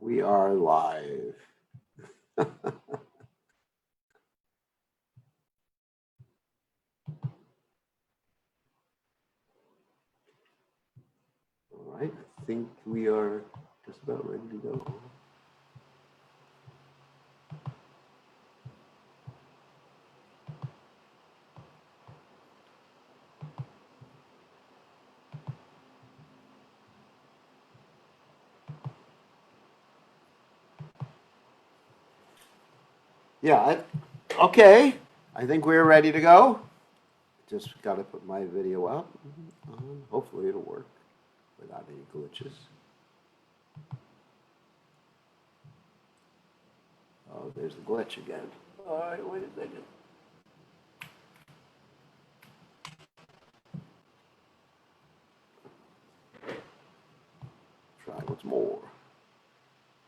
We are live. All right, I think we are just about ready to go. Yeah, okay. I think we're ready to go. Just got to put my video up. Hopefully it'll work without any glitches. Oh, there's the glitch again. All right, wait a second. Try once more.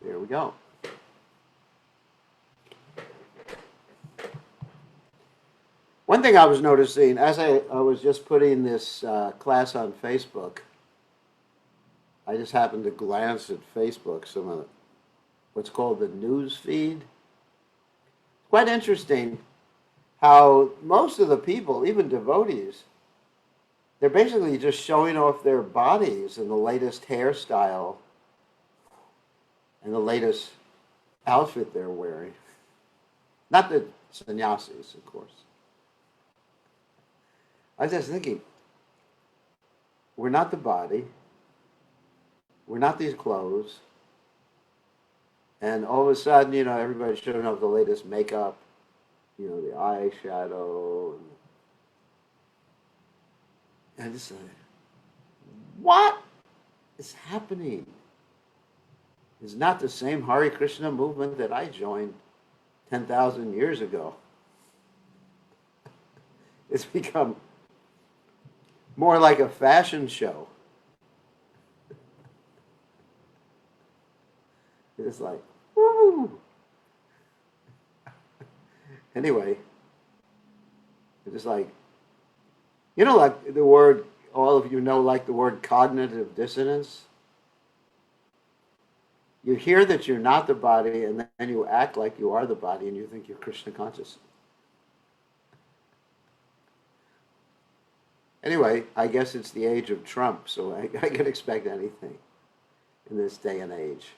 There we go. One thing I was noticing, as I was just putting this class on Facebook, I just happened to glance at Facebook, some of what's called the news feed. Quite interesting how most of the people, even devotees, they're basically just showing off their bodies and the latest hairstyle and the latest outfit they're wearing. Not the sannyasis, of course. I was just thinking, we're not the body, we're not these clothes, and all of a sudden, everybody's showing off the latest makeup, the eyeshadow, and I just like, what is happening? It's not the same Hare Krishna movement that I joined 10,000 years ago. It's become more like a fashion show. It's like, woo! Anyway, it's just like, like the word, all of you know, like the word cognitive dissonance. You hear that you're not the body, and then you act like you are the body, and you think you're Krishna conscious. Anyway, I guess it's the age of Trump, so I can expect anything in this day and age.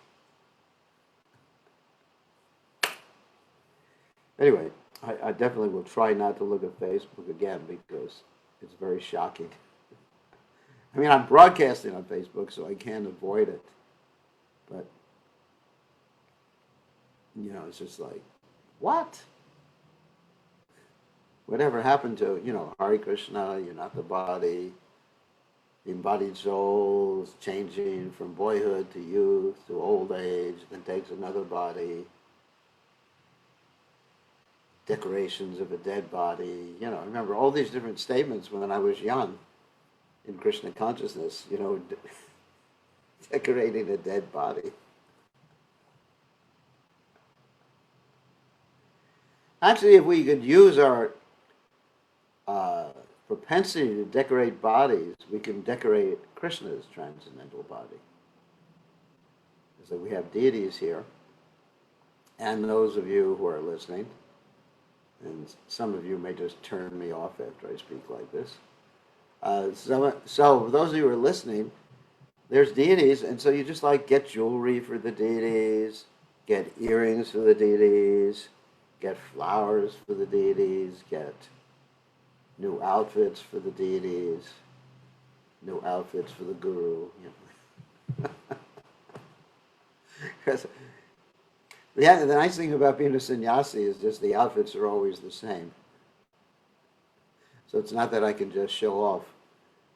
Anyway, I definitely will try not to look at Facebook again because it's very shocking. I mean, I'm broadcasting on Facebook, so I can't avoid it. But, it's just like, what? Whatever happened to, Hare Krishna, you're not the body, the embodied soul is changing from boyhood to youth to old age, then takes another body, decorations of a dead body, remember all these different statements when I was young in Krishna consciousness, decorating a dead body. Actually, if we could use our propensity to decorate bodies, we can decorate Krishna's transcendental body. So we have deities here, and those of you who are listening, and some of you may just turn me off after I speak like this. So those of you who are listening, there's deities, and so you just get jewelry for the deities, get earrings for the deities, get flowers for the deities, get new outfits for the deities, new outfits for the guru. The nice thing about being a sannyasi is just the outfits are always the same. So it's not that I can just show off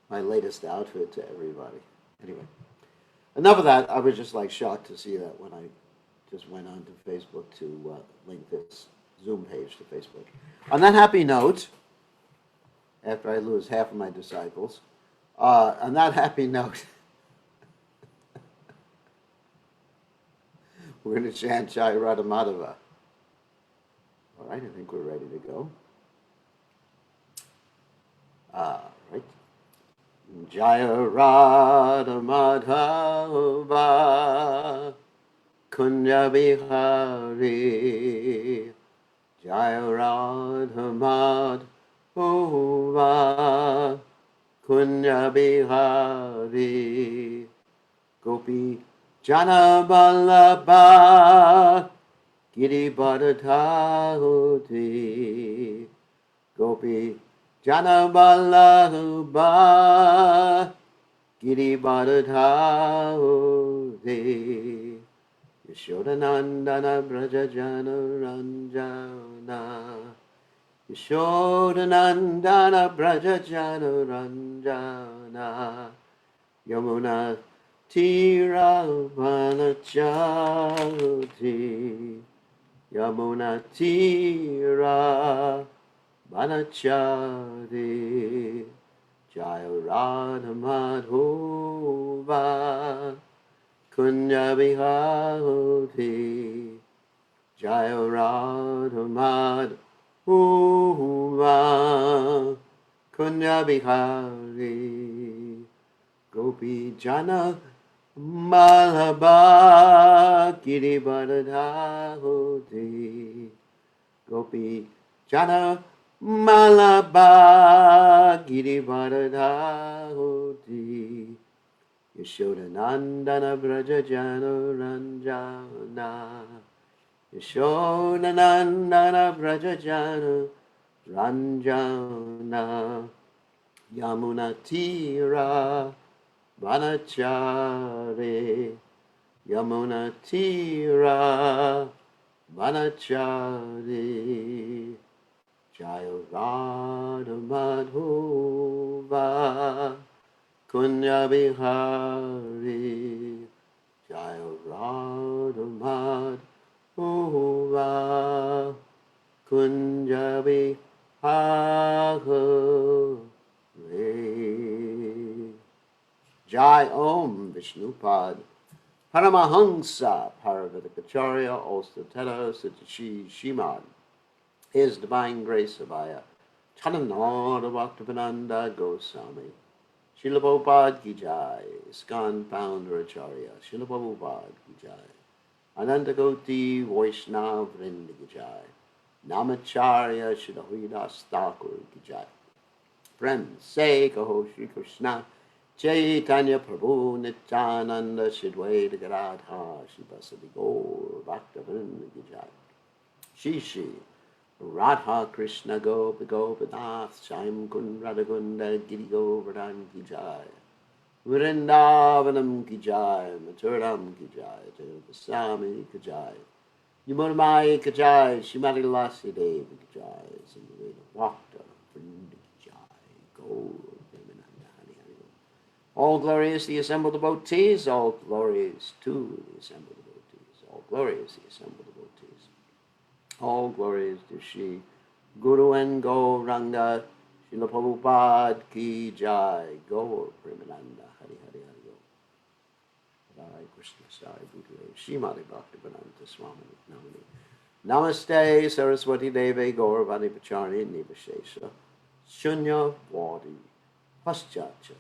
my latest outfit to everybody. Anyway, enough of that. I was just shocked to see that when I just went on to Facebook to link this Zoom page to Facebook. On that happy note, after I lose half of my disciples, on that happy note, we're going to chant Jai Radha Madhava. All right, I think we're ready to go. Right. Jai Radha Madhava Kunja Bihari, Jaya Radha Madhova, Kunja Bihari, Gopi Jana Vallabha, Giri Bharadhauti, Gopi Jana Vallabha, Giri Bharadhauti, Yashodanandana Brajajana Ranjana, Yashodanandana Brajajana Ranjana, Yamuna Tira Vanachari, Yamuna Tira Vanachari, Jaya Radha Madhova, Kunja Bihari, Jaya Radha Madhova, Kunja Bihari, Gopi Jana Malabha, Giri Bharadhauti, Gopi Jana Malabha, Giri Bharadhauti, Yashodanandana Brajajana Ranjana, Yashodanandana Brajajana Ranjana, Yamuna Tira Vanachari, Yamuna Tira Vanachari, Jaya Radha Madhova, Kunja Bihari, Jaya Radha Madhova, Kunja Bihari. Jai Om Vishnupad Paramahansa Paravatakacharya Ostatara Satashi Shimad. His Divine Grace Abhaya Chananada Bhaktivedanta Goswami Srila Prabhupada Ki Jai, ISKCON Founder Acharya Srila Prabhupada Ki Jai, Ananta Koti Vaishnava Vrinda Ki Jai, Namacharya Srila Haridas Thakur Ki Jai. Prem Se Kaho Shri Krishna Chaitanya Prabhu Nityananda Shidwaita Garadha Shivasadi Gaur Bhaktivinoda Ki Jai. Shri Radha Krishna Gopa Gopinath Shaim Kund Radhakunda Giri Govardhan Ki Jai. Vrindavanam Ki Jai, Maturam Ki Jai, Goswami Ki Jai, Yamunamai Ki Jai, Shrimati Lasi Devi Ki Jai, Sindhuveda Bhakta Vrinda Ki Jai, Gaur Premananda Hari Hari. All glory is the assembled devotees, all glory is to the assembled devotees, all glory is the assembled devotees. All glory is to Shri Guru and Gauranga, Srila Prabhupada Ki Jai, Gaur Premananda Hari Hari Hari. Hare Krishna Sai Bhutale Srimati Bhaktivedanta Swami Namani. Namaste Saraswati Deve Gauravani Pacharni Nivashesha Shunya Vadi Paschacha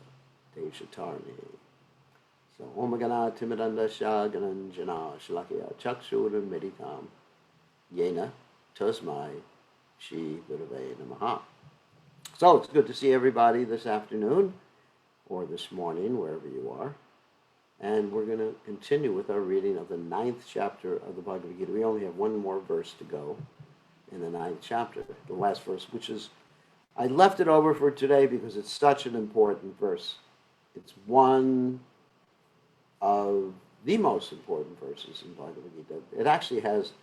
Deshatarni. So Omagana Timidanda Shah Gananjana Shalakya Chakshura Medikam Yena Tasmai Shri Gurave Namaha. So it's good to see everybody this afternoon or this morning, wherever you are. And we're going to continue with our reading of the 9th chapter of the Bhagavad Gita. We only have one more verse to go in the 9th chapter, the last verse, which is, I left it over for today because it's such an important verse. It's one of the most important verses in Bhagavad Gita. It actually has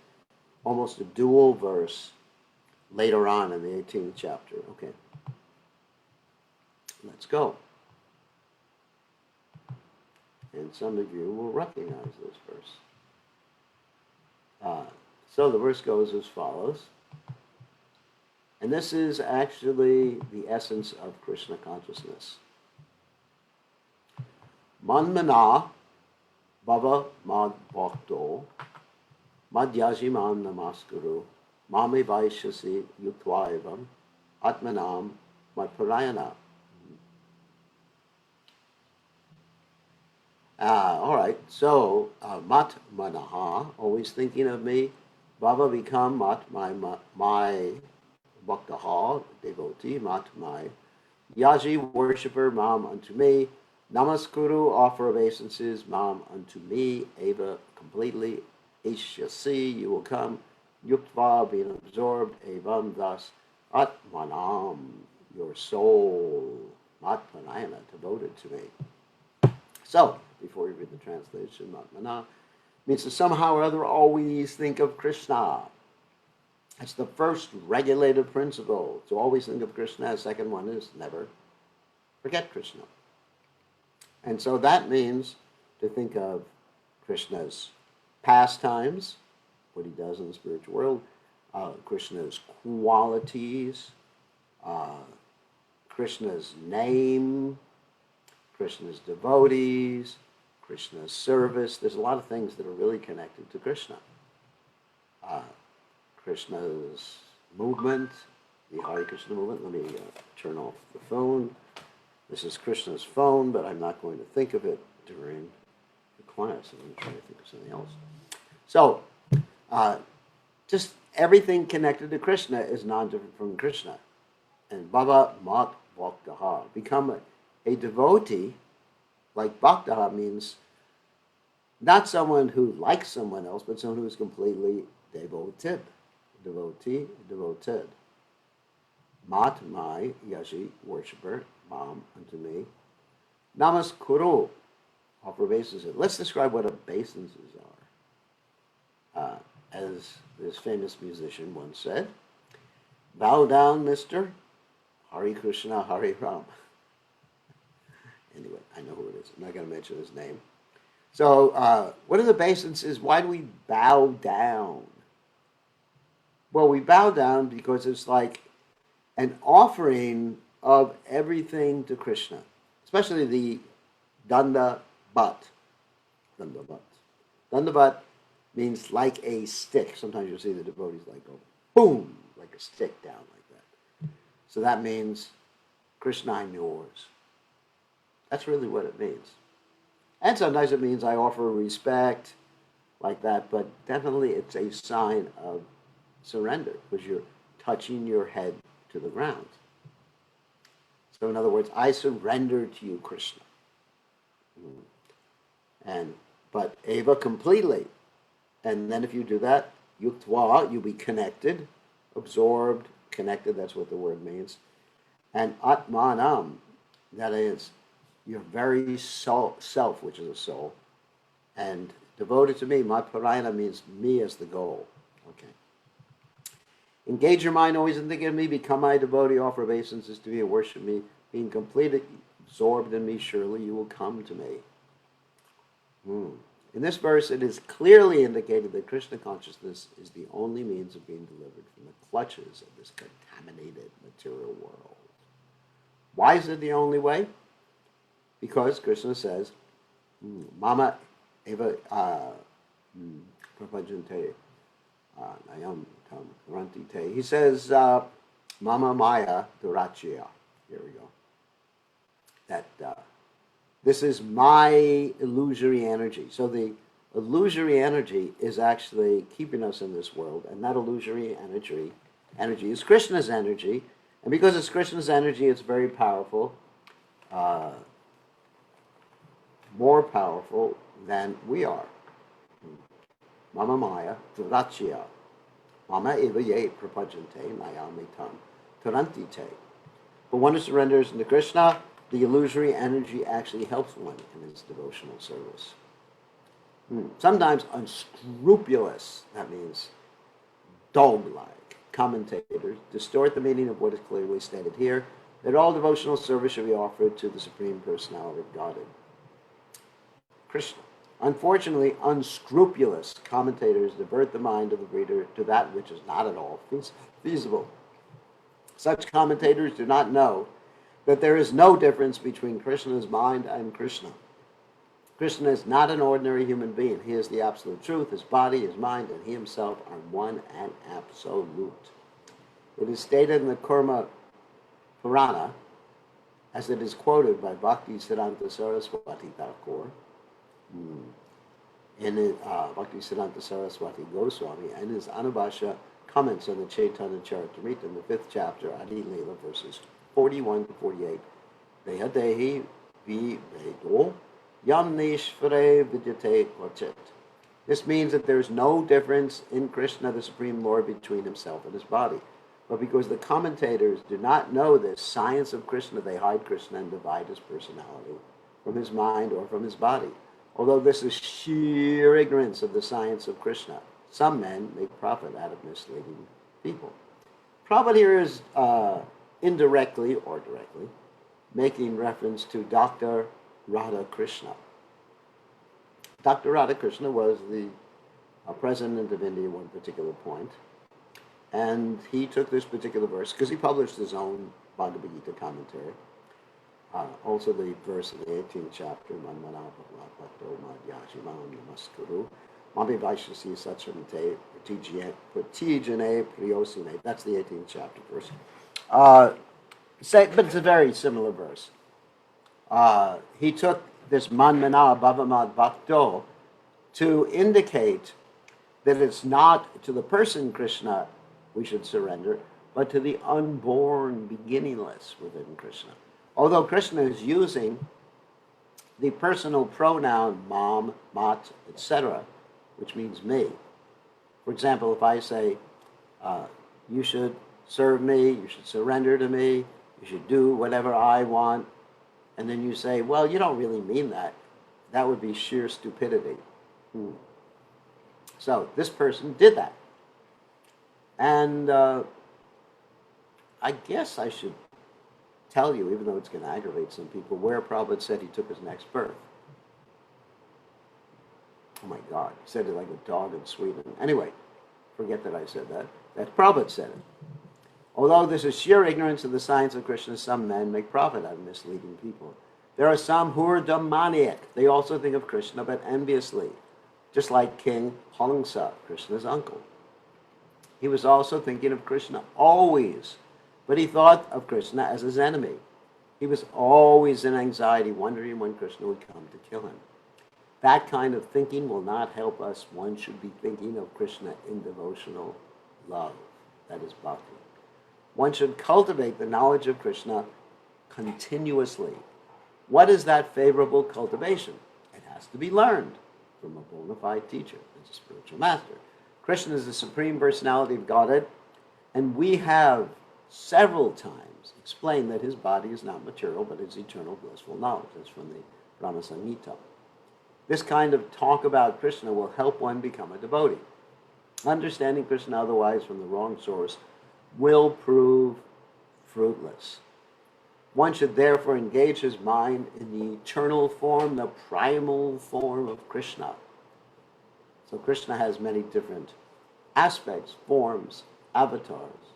almost a dual verse later on in the 18th chapter. Okay, let's go. And some of you will recognize this verse. So the verse goes as follows. And this is actually the essence of Krishna consciousness. Manmana bhava mad bhakto madhyaji mam namaskuru mame vaishyasi yutvaivam atmanam madparayana. All right, so mat manaha, always thinking of me. Baba become mat my bhaktaha, devotee, mat my yaji, worshipper, mam unto me. Namaskuru, offer obeisances, mam unto me. Eva, completely. Ishyasi, you will come. Yuktva, being absorbed. Evam, thus. Atmanam, your soul. Matmanayana, devoted to me. So, before you read the translation, Matmana means to somehow or other always think of Krishna. That's the first regulative principle, to always think of Krishna. The second one is never forget Krishna. And so that means to think of Krishna's pastimes, what he does in the spiritual world, Krishna's qualities, uh, Krishna's name, Krishna's devotees, Krishna's service. There's a lot of things that are really connected to Krishna. Krishna's movement, the Hare Krishna movement. Let me turn off the phone. This is Krishna's phone, but I'm not going to think of it during the class. I'm going to try to think of something else. So, just everything connected to Krishna is non-different from Krishna. And Baba Mat Bhaktaha. Become a devotee, like Bhaktaha means not someone who likes someone else, but someone who is completely devoted. Devotee, devoted. Mat, my, yashi, worshipper, mam, unto me. Namaskuru, offer obeisances. Let's describe what obeisances are. As this famous musician once said, bow down, mister. Hare Krishna, Hare Ram. Anyway, I know who it is. I'm not going to mention his name. So, what are the obeisances? Why do we bow down? Well, we bow down because it's like an offering of everything to Krishna, especially the danda bhat. Danda bhat. Danda bhat means like a stick. Sometimes you'll see the devotees like go boom, like a stick down like that. So that means, Krishna, I'm yours. That's really what it means. And sometimes it means I offer respect like that, but definitely it's a sign of surrender because you're touching your head to the ground. So in other words, I surrender to you, Krishna. But Eva completely. And then if you do that, yuktva, you'll be connected, absorbed, connected, that's what the word means. And atmanam, that is your very self, which is a soul. And devoted to me, matparayana means me as the goal. Okay. Engage your mind always in thinking of me, become my devotee, offer obeisances to me, and worship me. Being completely absorbed in me, surely you will come to me. In this verse, it is clearly indicated that Krishna consciousness is the only means of being delivered from the clutches of this contaminated material world. Why is it the only way? Because Krishna says, Mama eva prapajante nayam tam rantite. He says, Mama maya durachya. Here we go. That this is my illusory energy. So the illusory energy is actually keeping us in this world, and that illusory energy is Krishna's energy. And because it's Krishna's energy, it's very powerful, more powerful than we are. Mama maya durachya. Mama eva ye prapajante nayamitam tarantite. But one who surrenders into Krishna, the illusory energy actually helps one in his devotional service. Sometimes unscrupulous, that means dog-like, commentators distort the meaning of what is clearly stated here, that all devotional service should be offered to the Supreme Personality of Godhead, Krishna. Unfortunately, unscrupulous commentators divert the mind of the reader to that which is not at all feasible. Such commentators do not know that there is no difference between Krishna's mind and Krishna. Krishna is not an ordinary human being. He is the absolute truth. His body, his mind, and he himself are one and absolute. It is stated in the Kurma Purana, as it is quoted by Bhakti Siddhanta Saraswati Thakur, In Bhaktisiddhanta Saraswati Goswami and his Anubhasha comments on the Chaitanya Charitamrita in the 5th chapter, Adi Leela, verses 41 to 48. Dehadehi vi vedo yam nishvare vidyate kvachit. This means that there is no difference in Krishna, the Supreme Lord, between himself and his body. But because the commentators do not know this science of Krishna, they hide Krishna and divide his personality from his mind or from his body. Although this is sheer ignorance of the science of Krishna, some men make profit out of misleading people. Prabhupada here is indirectly or directly making reference to Dr. Radha Krishna. Dr. Radha Krishna was the president of India at one particular point, and he took this particular verse because he published his own Bhagavad Gita commentary. Also the verse in the 18th chapter, that's the 18th chapter verse. But it's a very similar verse. He took this manmana bhavamad bhakto to indicate that it's not to the person Krishna we should surrender, but to the unborn, beginningless within Krishna. Although Krishna is using the personal pronoun mam, mat, etc., which means me. For example, if I say, you should serve me, you should surrender to me, you should do whatever I want, and then you say, well, you don't really mean that. That would be sheer stupidity. So this person did that. And I guess I should tell you, even though it's going to aggravate some people, where Prabhupada said he took his next birth. Oh my God, he said it like a dog in Sweden. Anyway, forget that I said that. That Prabhupada said it. Although this is sheer ignorance of the science of Krishna, some men make profit out of misleading people. There are some who are demoniac. They also think of Krishna, but enviously, just like King Halangsa, Krishna's uncle. He was also thinking of Krishna always, but he thought of Krishna as his enemy. He was always in anxiety, wondering when Krishna would come to kill him. That kind of thinking will not help us. One should be thinking of Krishna in devotional love. That is bhakti. One should cultivate the knowledge of Krishna continuously. What is that favorable cultivation? It has to be learned from a bona fide teacher, as a spiritual master. Krishna is the Supreme Personality of Godhead, and we have several times explained that his body is not material, but is eternal blissful knowledge. That's from the Brahma Samhita. This kind of talk about Krishna will help one become a devotee. Understanding Krishna otherwise from the wrong source will prove fruitless. One should therefore engage his mind in the eternal form, the primal form of Krishna. So Krishna has many different aspects, forms, avatars,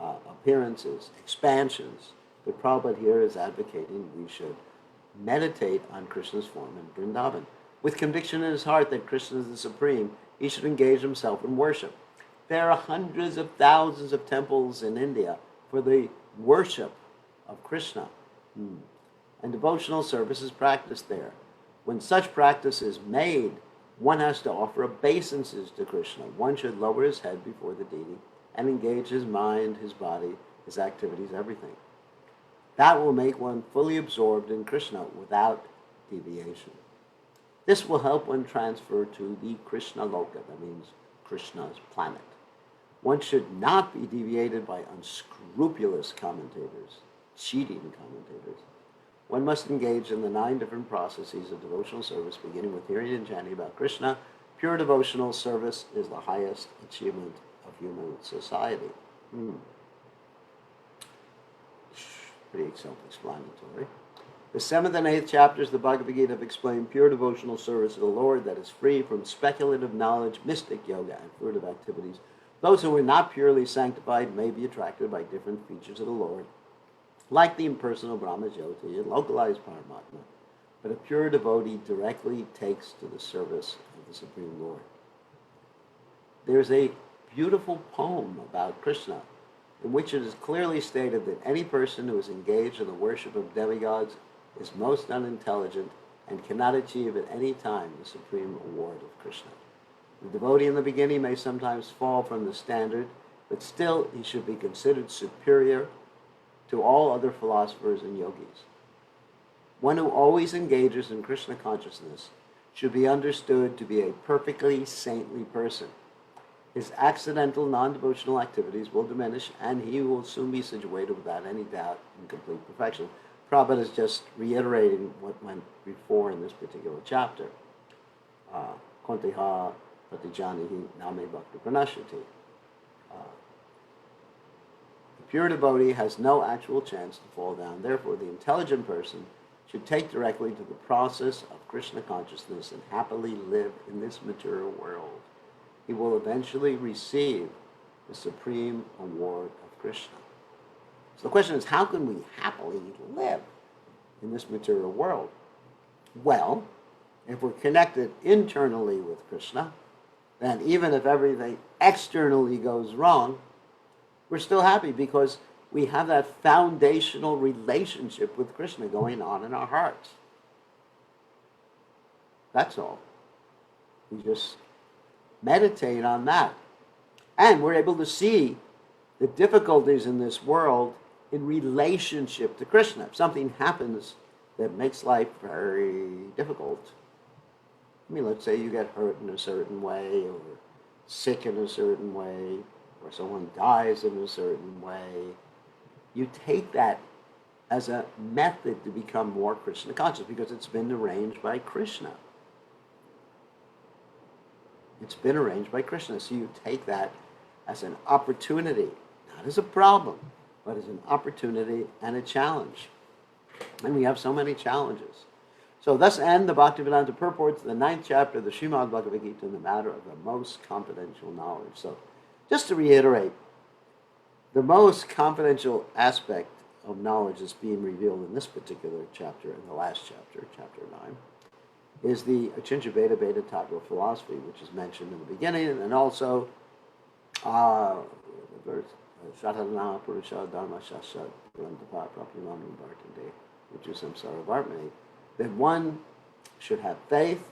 appearances, expansions. But Prabhupada here is advocating we should meditate on Krishna's form in Vrindavan. With conviction in his heart that Krishna is the Supreme, he should engage himself in worship. There are hundreds of thousands of temples in India for the worship of Krishna. And devotional service is practiced there. When such practice is made, one has to offer obeisances to Krishna. One should lower his head before the deity and engage his mind, his body, his activities, everything. That will make one fully absorbed in Krishna without deviation. This will help one transfer to the Krishna Loka, that means Krishna's planet. One should not be deviated by unscrupulous commentators, cheating commentators. One must engage in the 9 different processes of devotional service, beginning with hearing and chanting about Krishna. Pure devotional service is the highest achievement of human society. Pretty self-explanatory. The 7th and 8th chapters of the Bhagavad Gita have explained pure devotional service to the Lord that is free from speculative knowledge, mystic yoga, and fruitive activities. Those who are not purely sanctified may be attracted by different features of the Lord, like the impersonal Brahma Jyoti and localized Paramatma. But a pure devotee directly takes to the service of the Supreme Lord. There's a beautiful poem about Krishna in which it is clearly stated that any person who is engaged in the worship of demigods is most unintelligent and cannot achieve at any time the supreme award of Krishna. The devotee in the beginning may sometimes fall from the standard, but still he should be considered superior to all other philosophers and yogis. One who always engages in Krishna consciousness should be understood to be a perfectly saintly person. His accidental non-devotional activities will diminish, and he will soon be situated without any doubt in complete perfection. Prabhupada is just reiterating what went before in this particular chapter. Konteha pratijanihi name bhakti pranashati. The pure devotee has no actual chance to fall down. Therefore, the intelligent person should take directly to the process of Krishna consciousness and happily live in this material world. He will eventually receive the supreme award of Krishna. So the question is, how can we happily live in this material world? Well, if we're connected internally with Krishna, then even if everything externally goes wrong, we're still happy because we have that foundational relationship with Krishna going on in our hearts. That's all. We just meditate on that. And we're able to see the difficulties in this world in relationship to Krishna. If something happens that makes life very difficult, I mean, let's say you get hurt in a certain way, or sick in a certain way, or someone dies in a certain way, you take that as a method to become more Krishna conscious because it's been arranged by Krishna. It's been arranged by Krishna. So you take that as an opportunity, not as a problem, but as an opportunity and a challenge. And we have so many challenges. So thus end the Bhaktivedanta purports, the 9th chapter of the Srimad Bhagavad Gita in the matter of the most confidential knowledge. So just to reiterate, the most confidential aspect of knowledge that's being revealed in this particular chapter, in the last chapter, chapter 9, is the Achincha Veda Veda Tattva philosophy, which is mentioned in the beginning, and also Shatana Purusha Dharma Shashat Prantapa Prapimam Bhartande, which is Samsara Vartmani, that one should have faith,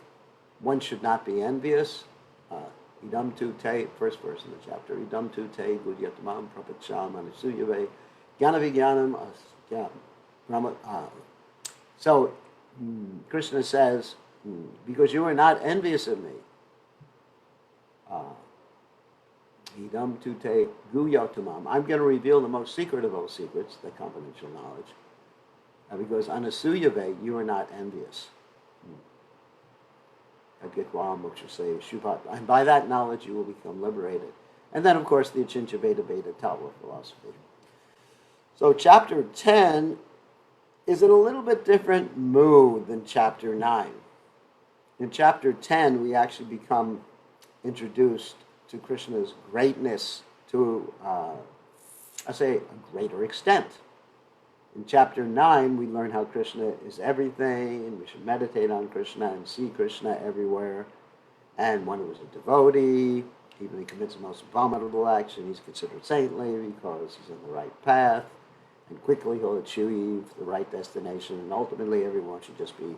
one should not be envious. Idam tu te, first verse in the chapter, idam tu te gudyatamam prapacham anasuyave gyanavigyanam So Krishna says, because you are not envious of me, idam tu te gudyatamam, I'm going to reveal the most secret of all secrets, the confidential knowledge, because anasuyave, you are not envious. And by that knowledge you will become liberated. And then, of course, the Achincha Veda Veda Tattva philosophy. So chapter 10 is in a little bit different mood than chapter 9. In chapter 10, we actually become introduced to Krishna's greatness to, a greater extent. In chapter 9, we learn how Krishna is everything, and we should meditate on Krishna and see Krishna everywhere. And one who is a devotee, even if he commits the most abominable action, he's considered saintly because he's on the right path, and quickly he'll achieve the right destination. And ultimately, everyone should just be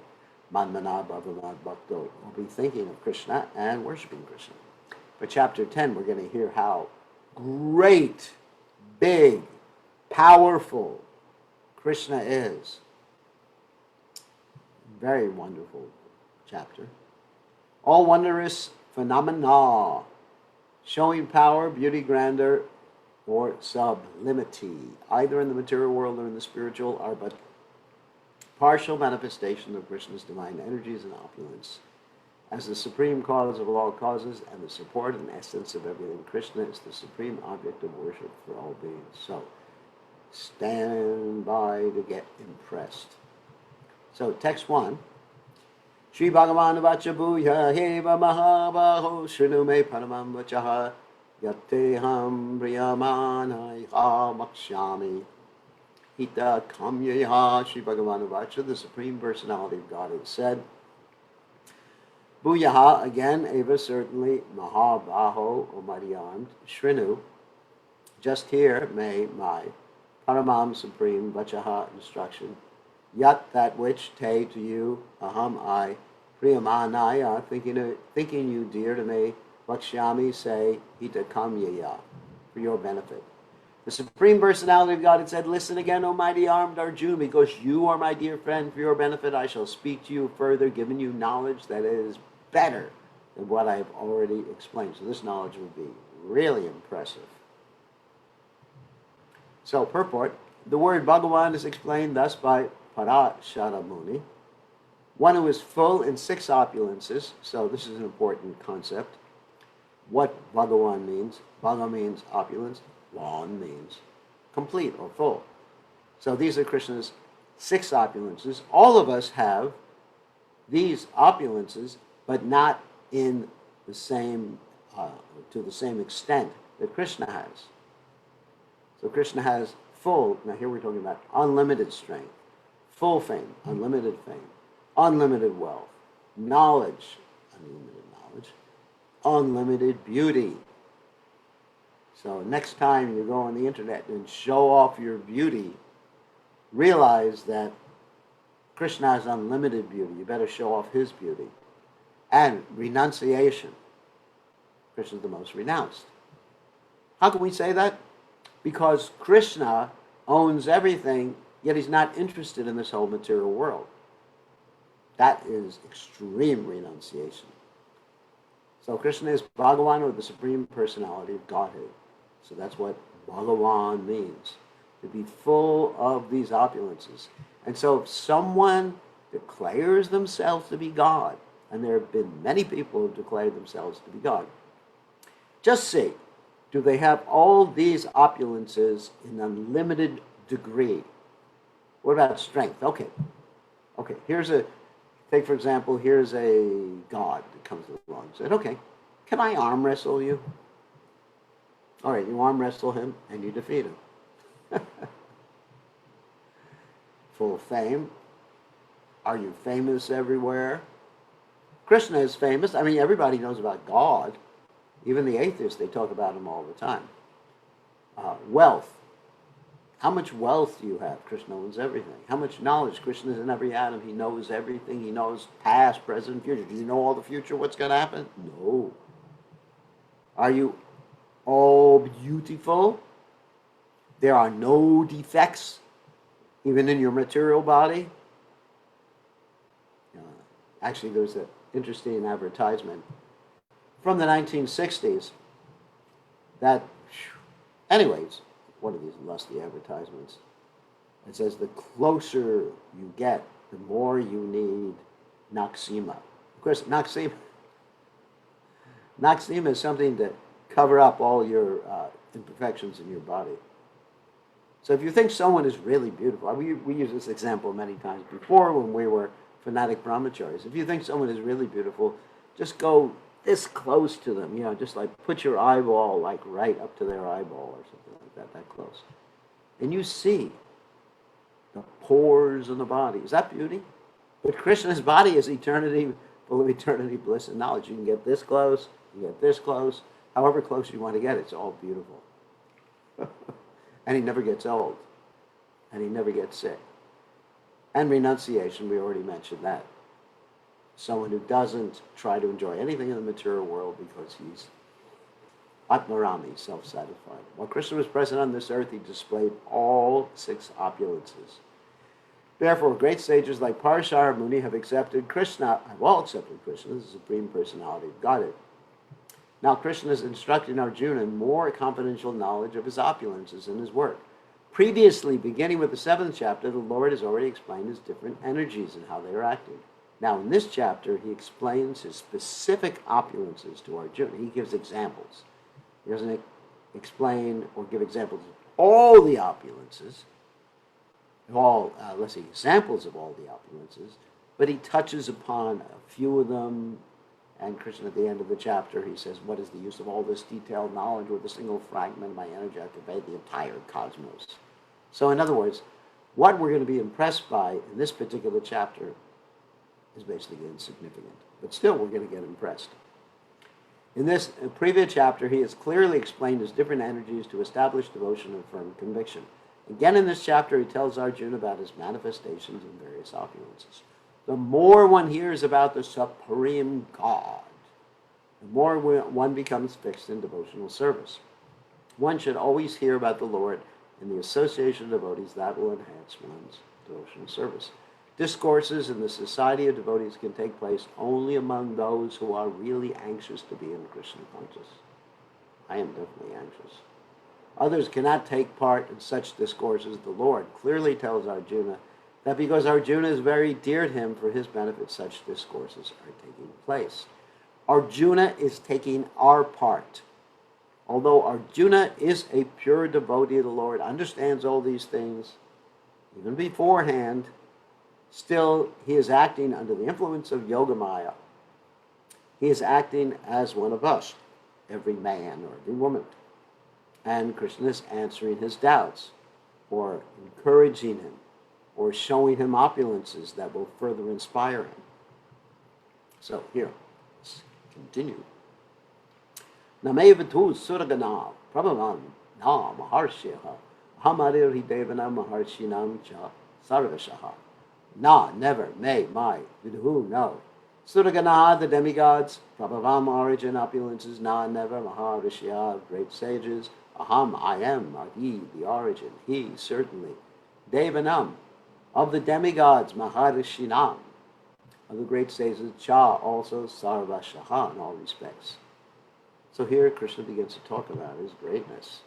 Manmana Bhavamad Bhakto, will be thinking of Krishna and worshiping Krishna. But chapter 10, we're going to hear how great, big, powerful Krishna is. Very wonderful chapter. All wondrous phenomena, showing power, beauty, grandeur, or sublimity, either in the material world or in the spiritual, are but partial manifestation of Krishna's divine energies and opulence. As the supreme cause of all causes and the support and essence of everything, Krishna is the supreme object of worship for all beings. So, stand by to get impressed. So, text 1. Shri Bhagavan Vacha Bhuya Heva Mahabaho Shrinu Me Paramam Vachaha Yateham Priyamanai Ha Makshami Hita Kamyaha. Shri Bhagavan Vacha, the Supreme Personality of God, has said, Bhuyaha, again, Eva, certainly, Mahabaho, or mighty armed, Shrinu, just here may my Paramam Supreme Vachaha instruction Yat, that which, te, to you, aham, I, priyamanaya, thinking you dear to me, vakshyami, say, hita kamyaya, for your benefit. The Supreme Personality of God had said, listen again, O mighty armed Arjuna, because you are my dear friend, for your benefit I shall speak to you further, giving you knowledge that is better than what I have already explained. So this knowledge will be really impressive. So, purport, the word Bhagavan is explained thus by Parashara Muni, one who is full in 6 opulences. So this is an important concept. What Bhagavan means, Bhaga means opulence, Van means complete or full. So these are Krishna's 6 opulences. All of us have these opulences, but not in the same, to the same extent that Krishna has. So Krishna has full, now here we're talking about unlimited strength, full fame, unlimited fame, unlimited wealth, knowledge, unlimited knowledge, unlimited beauty. So next time you go on the internet and show off your beauty, realize that Krishna has unlimited beauty. You better show off his beauty. And renunciation. Krishna is the most renounced. How can we say that? Because Krishna owns everything, yet he's not interested in this whole material world. That is extreme renunciation. So Krishna is Bhagavan, or the Supreme Personality of Godhead. So that's what Bhagavan means, to be full of these opulences. And so if someone declares themselves to be God, and there have been many people who have declared themselves to be God, just see, do they have all these opulences in unlimited degree? What about strength? Okay, take for example, here's a god that comes along and said, okay, can I arm wrestle you? All right, you arm wrestle him and you defeat him. Full of fame. Are you famous everywhere? Krishna is famous. I mean, everybody knows about God. Even the atheists, they talk about him all the time. Wealth. How much wealth do you have? Krishna owns everything. How much knowledge? Krishna is in every atom. He knows everything. He knows past, present, future. Do you know all the future, what's going to happen? No. Are you all beautiful? There are no defects, even in your material body? Actually, there's an interesting advertisement from the 1960s that, anyways, one of these lusty advertisements, it says the closer you get, the more you need Noxema. Of course, Noxema is something to cover up all your imperfections in your body. So if you think someone is really beautiful, we used this example many times before when we were fanatic brahmacharis. If you think someone is really beautiful, just go this close to them, just like put your eyeball like right up to their eyeball or something like that close. And you see the pores in the body. Is that beauty? But Krishna's body is eternity, full of eternity, bliss, and knowledge. You can get this close, you get this close, however close you want to get, it's all beautiful. And he never gets old. And he never gets sick. And renunciation, we already mentioned that. Someone who doesn't try to enjoy anything in the material world because he's Atmarami, self-satisfied. While Krishna was present on this earth, he displayed all 6 opulences. Therefore, great sages like Parashara Muni have all accepted Krishna, the Supreme Personality of Godhead. Now Krishna is instructing Arjuna in more confidential knowledge of his opulences in his work. Previously, beginning with the 7th chapter, the Lord has already explained his different energies and how they are acting. Now, in this chapter, he explains his specific opulences to Arjuna. He gives examples. He doesn't explain or give examples of all the opulences, examples of all the opulences, but he touches upon a few of them. And Krishna, at the end of the chapter, he says, what is the use of all this detailed knowledge with a single fragment of my energy? I pervade the entire cosmos. So in other words, what we're going to be impressed by in this particular chapter is basically insignificant. But still, we're going to get impressed. In this previous chapter, he has clearly explained his different energies to establish devotion and firm conviction. Again in this chapter, he tells Arjuna about his manifestations and various opulences. The more one hears about the Supreme God, the more one becomes fixed in devotional service. One should always hear about the Lord and the association of devotees. That will enhance one's devotional service. Discourses in the society of devotees can take place only among those who are really anxious to be in Krishna conscious. I am definitely anxious. Others cannot take part in such discourses. The Lord clearly tells Arjuna that because Arjuna is very dear to him, for his benefit such discourses are taking place. Arjuna is taking our part. Although Arjuna is a pure devotee of the Lord, understands all these things, even beforehand, still he is acting under the influence of Yogamaya. He is acting as one of us, every man or every woman. And Krishna is answering his doubts, or encouraging him, or showing him opulences that will further inspire him. So here, let's continue. Namevatu suragana prabhavan na maharshiha hamarir hidevana maharshinam cha sarvashaha. Na, never, may, my, vidhu, no. Suragana, the demigods, prabhavam, origin, opulences, na, never, maharishya, great sages, aham, I am, adi, the origin, he, certainly, devanam, of the demigods, maharishinam, of the great sages, cha, also, sarvashaha, in all respects. So here Krishna begins to talk about his greatness.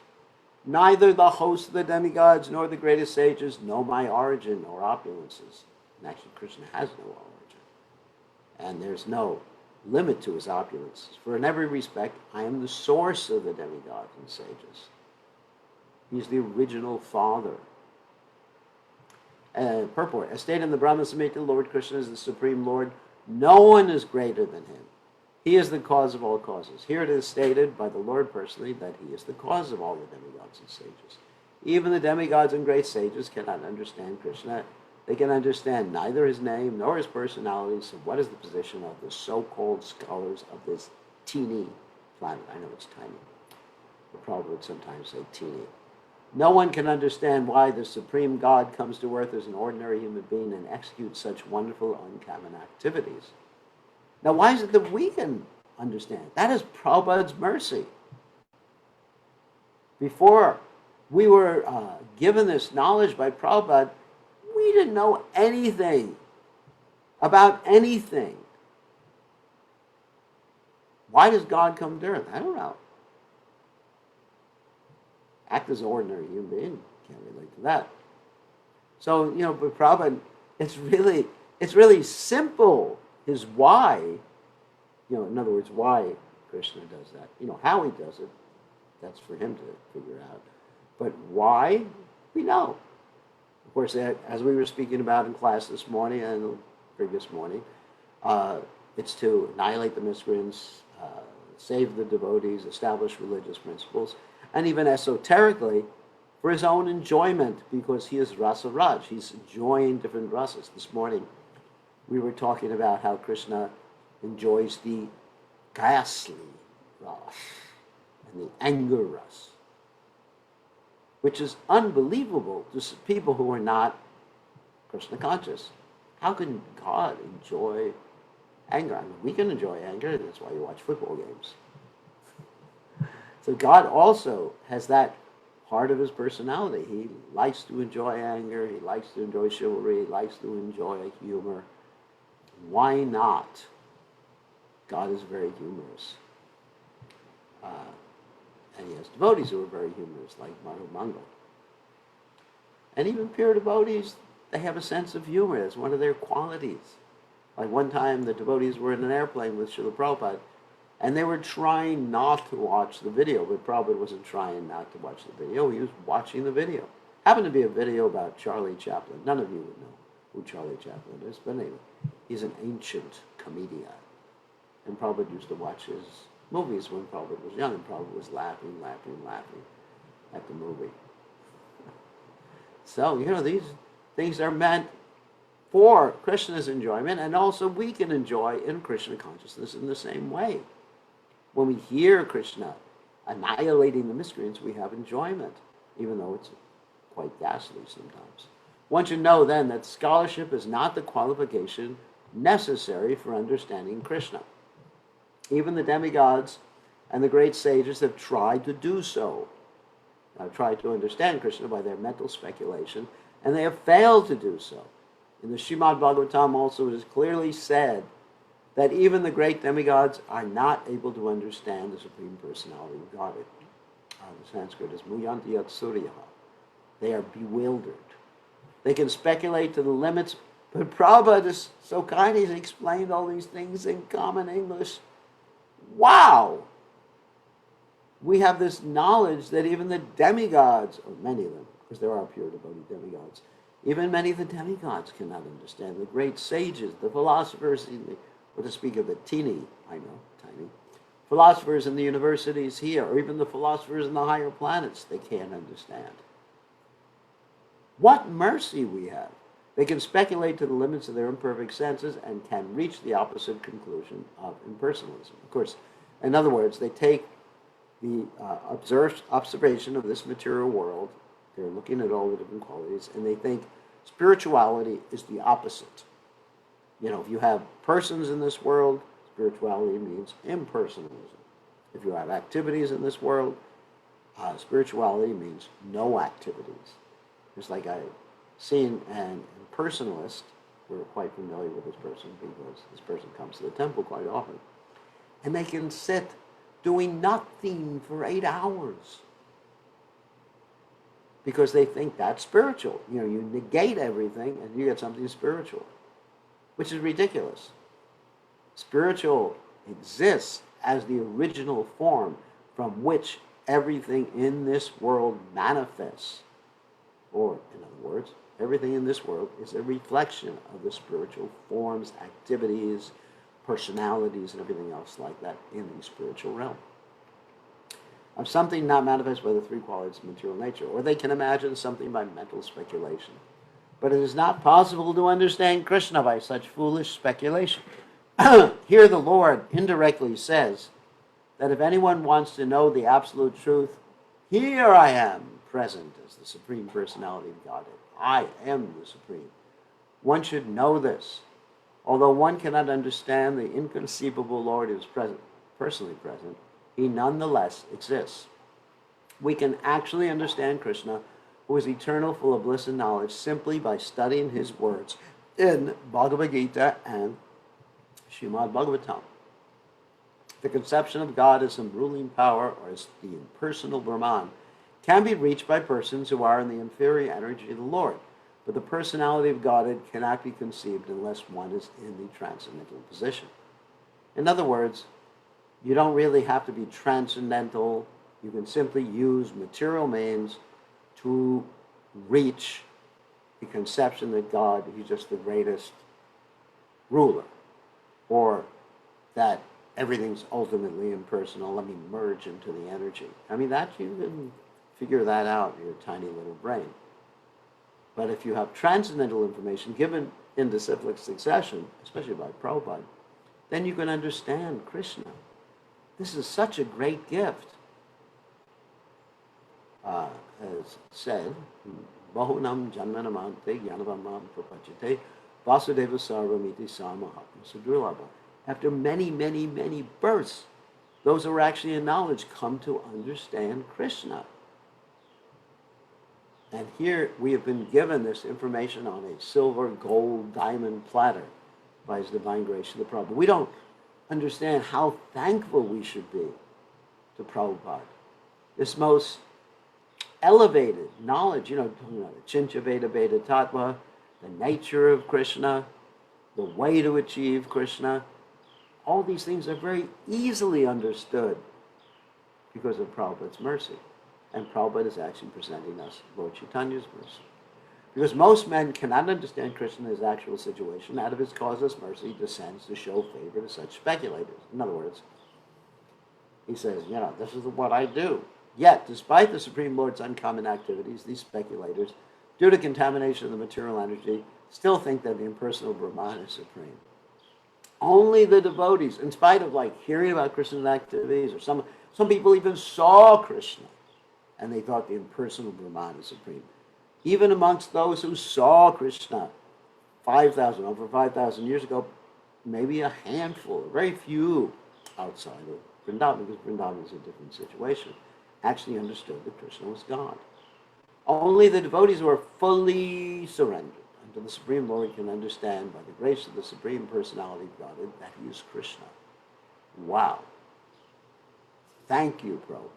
Neither the host of the demigods nor the greatest sages know my origin or opulences. And actually Krishna has no origin. And there's no limit to his opulences. For in every respect, I am the source of the demigods and sages. He's the original father. Purport, as stated in the Brahma Samhita, Lord Krishna is the Supreme Lord. No one is greater than him. He is the cause of all causes. Here it is stated by the Lord personally that he is the cause of all the demigods and sages. Even the demigods and great sages cannot understand Krishna. They can understand neither his name nor his personality. So what is the position of the so-called scholars of this teeny planet? I know it's tiny. The Prabhupada would sometimes say teeny. No one can understand why the Supreme God comes to earth as an ordinary human being and executes such wonderful, uncommon activities. Now, why is it that we can understand? That is Prabhupada's mercy. Before we were given this knowledge by Prabhupada, we didn't know anything about anything. Why does God come to earth? I don't know. Act as an ordinary human being. Can't relate to that. So, but Prabhupada, it's really simple. His why, in other words, why Krishna does that. How he does it, that's for him to figure out. But why, we know. Of course, as we were speaking about in class this morning and the previous morning, it's to annihilate the miscreants, save the devotees, establish religious principles, and even esoterically, for his own enjoyment, because he is Rasa Raj. He's enjoying different rasas. This morning, we were talking about how Krishna enjoys the ghastly ras and the anger ras, which is unbelievable to people who are not Krishna conscious. How can God enjoy anger? I mean, we can enjoy anger, that's why you watch football games. So God also has that part of his personality. He likes to enjoy anger, he likes to enjoy chivalry, he likes to enjoy humor. Why not? God is very humorous. And he has devotees who are very humorous, like Madhu Mangal. And even pure devotees, they have a sense of humor. That's one of their qualities. Like one time, the devotees were in an airplane with Srila Prabhupada, and they were trying not to watch the video, but Prabhupada wasn't trying not to watch the video. He was watching the video. Happened to be a video about Charlie Chaplin. None of you would know who Charlie Chaplin is, but anyway, he's an ancient comedian. And Prabhupada used to watch his movies when Prabhupada was young, and Prabhupada was laughing at the movie. So, these things are meant for Krishna's enjoyment, and also we can enjoy in Krishna consciousness in the same way. When we hear Krishna annihilating the miscreants, we have enjoyment, even though it's quite ghastly sometimes. One should know then that scholarship is not the qualification necessary for understanding Krishna. Even the demigods and the great sages have tried to do so, tried to understand Krishna by their mental speculation, and they have failed to do so. In the Srimad Bhagavatam also it is clearly said that even the great demigods are not able to understand the Supreme Personality of Godhead. The Sanskrit is muyanti yat suryaha. They are bewildered. They can speculate to the limits, but Prabhupada is so kind, he's explained all these things in common English. Wow! We have this knowledge that even the demigods, or many of them, because there are pure devotee demigods, even many of the demigods cannot understand. The great sages, the philosophers, or to speak of the tiny philosophers in the universities here, or even the philosophers in the higher planets, they can't understand. What mercy we have! They can speculate to the limits of their imperfect senses and can reach the opposite conclusion of impersonalism. Of course, in other words, they take the observation of this material world, they're looking at all the different qualities, and they think spirituality is the opposite. You know, if you have persons in this world, spirituality means impersonalism. If you have activities in this world, spirituality means no activities. Just like I've seen an impersonalist, we're quite familiar with this person because this person comes to the temple quite often, and they can sit doing nothing for 8 hours because they think that's spiritual. You know, you negate everything and you get something spiritual, which is ridiculous. Spiritual exists as the original form from which everything in this world manifests. Or, in other words, everything in this world is a reflection of the spiritual forms, activities, personalities, and everything else like that in the spiritual realm. Of something not manifest by the three qualities of material nature, or they can imagine something by mental speculation. But it is not possible to understand Krishna by such foolish speculation. Here the Lord indirectly says that if anyone wants to know the absolute truth, here I am present as the Supreme Personality of Godhead. I am the Supreme. One should know this. Although one cannot understand the inconceivable Lord who is present, personally present, he nonetheless exists. We can actually understand Krishna, who is eternal, full of bliss and knowledge, simply by studying his words in Bhagavad Gita and Srimad Bhagavatam. The conception of God as some ruling power, or as the impersonal Brahman, can be reached by persons who are in the inferior energy of the Lord. But the personality of Godhead cannot be conceived unless one is in the transcendental position. In other words, you don't really have to be transcendental. You can simply use material means to reach the conception that God is just the greatest ruler, or that everything's ultimately impersonal. Let me merge into the energy. I mean, that you can figure that out in your tiny little brain. But if you have transcendental information given in disciplic succession, especially by Prabhupada, then you can understand Krishna. This is such a great gift. As said, Bahunam Janmanamante Yanavamam Prapachate Vasudeva Sarvamiti Samahatma Sudrilabha. After many, many, many births, those who are actually in knowledge come to understand Krishna. And here we have been given this information on a silver, gold, diamond platter by His Divine Grace to the Prabhupada. We don't understand how thankful we should be to Prabhupada. This most elevated knowledge, the Chincha Veda Veda Tattva, the nature of Krishna, the way to achieve Krishna, all these things are very easily understood because of Prabhupada's mercy. And Prabhupada is actually presenting us Lord Chaitanya's mercy. Because most men cannot understand Krishna in his actual situation. Out of his causeless mercy, he descends to show favor to such speculators. In other words, he says, this is what I do. Yet, despite the Supreme Lord's uncommon activities, these speculators, due to contamination of the material energy, still think that the impersonal Brahman is supreme. Only the devotees, in spite of hearing about Krishna's activities, or some people even saw Krishna, and they thought the impersonal Brahman is supreme. Even amongst those who saw Krishna 5,000, over 5,000 years ago, maybe a handful, very few outside of Vrindavan, because Vrindavan is a different situation, actually understood that Krishna was God. Only the devotees who are fully surrendered unto the Supreme Lord can understand, by the grace of the Supreme Personality of Godhead, that he is Krishna. Wow. Thank you, Prabhupada.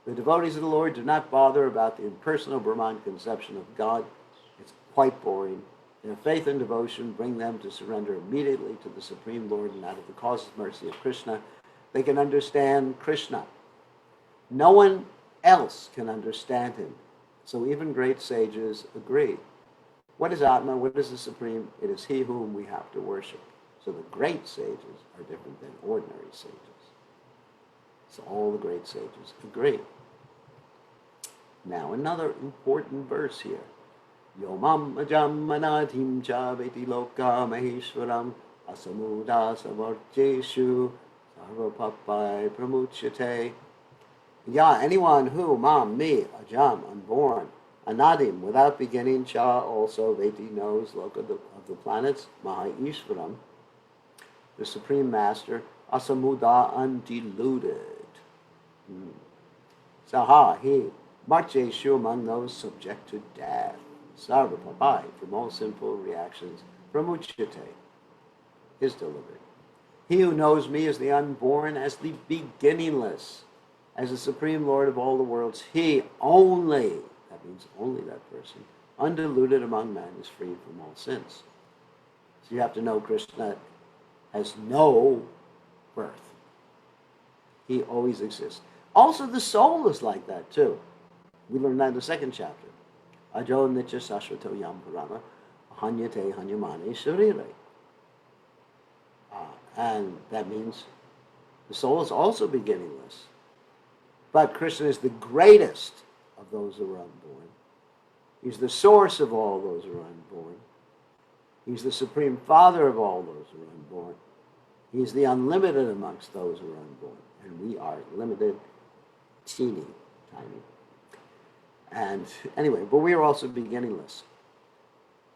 The devotees of the Lord do not bother about the impersonal Brahman conception of God. It's quite boring. Their faith and devotion bring them to surrender immediately to the Supreme Lord, and out of the causeless mercy of Krishna, they can understand Krishna. No one else can understand him. So even great sages agree. What is Atma? What is the Supreme? It is he whom we have to worship. So the great sages are different than ordinary sages. So all the great sages agree. Now another important verse here. Yomam ajam manadhim cha veti loka maheshwaram asamuda savarjeshu sarvapapai pramuchyate. Yeah, anyone who, mam, me, ajam, unborn, anadim, without beginning, cha, also, veti, knows, loka, of the planets, maheshwaram, the Supreme Master, asamuda, undiluted. Saha, he, marjeshu, among those subject to death. Sarva papai, from all sinful reactions, pramuchyate, is delivered. He who knows me as the unborn, as the beginningless, as the Supreme Lord of all the worlds, he only, that means only that person, undiluted among men, is freed from all sins. So you have to know Krishna has no birth. He always exists. Also, the soul is like that too. We learned that in the second chapter. Ajo nitya sashvato yam parama hanyate hanyamane sharire. And that means the soul is also beginningless. But Krishna is the greatest of those who are unborn. He's the source of all those who are unborn. He's the Supreme Father of all those who are unborn. He's the unlimited amongst those who are unborn. And we are limited, teeny, tiny. And anyway, but we are also beginningless.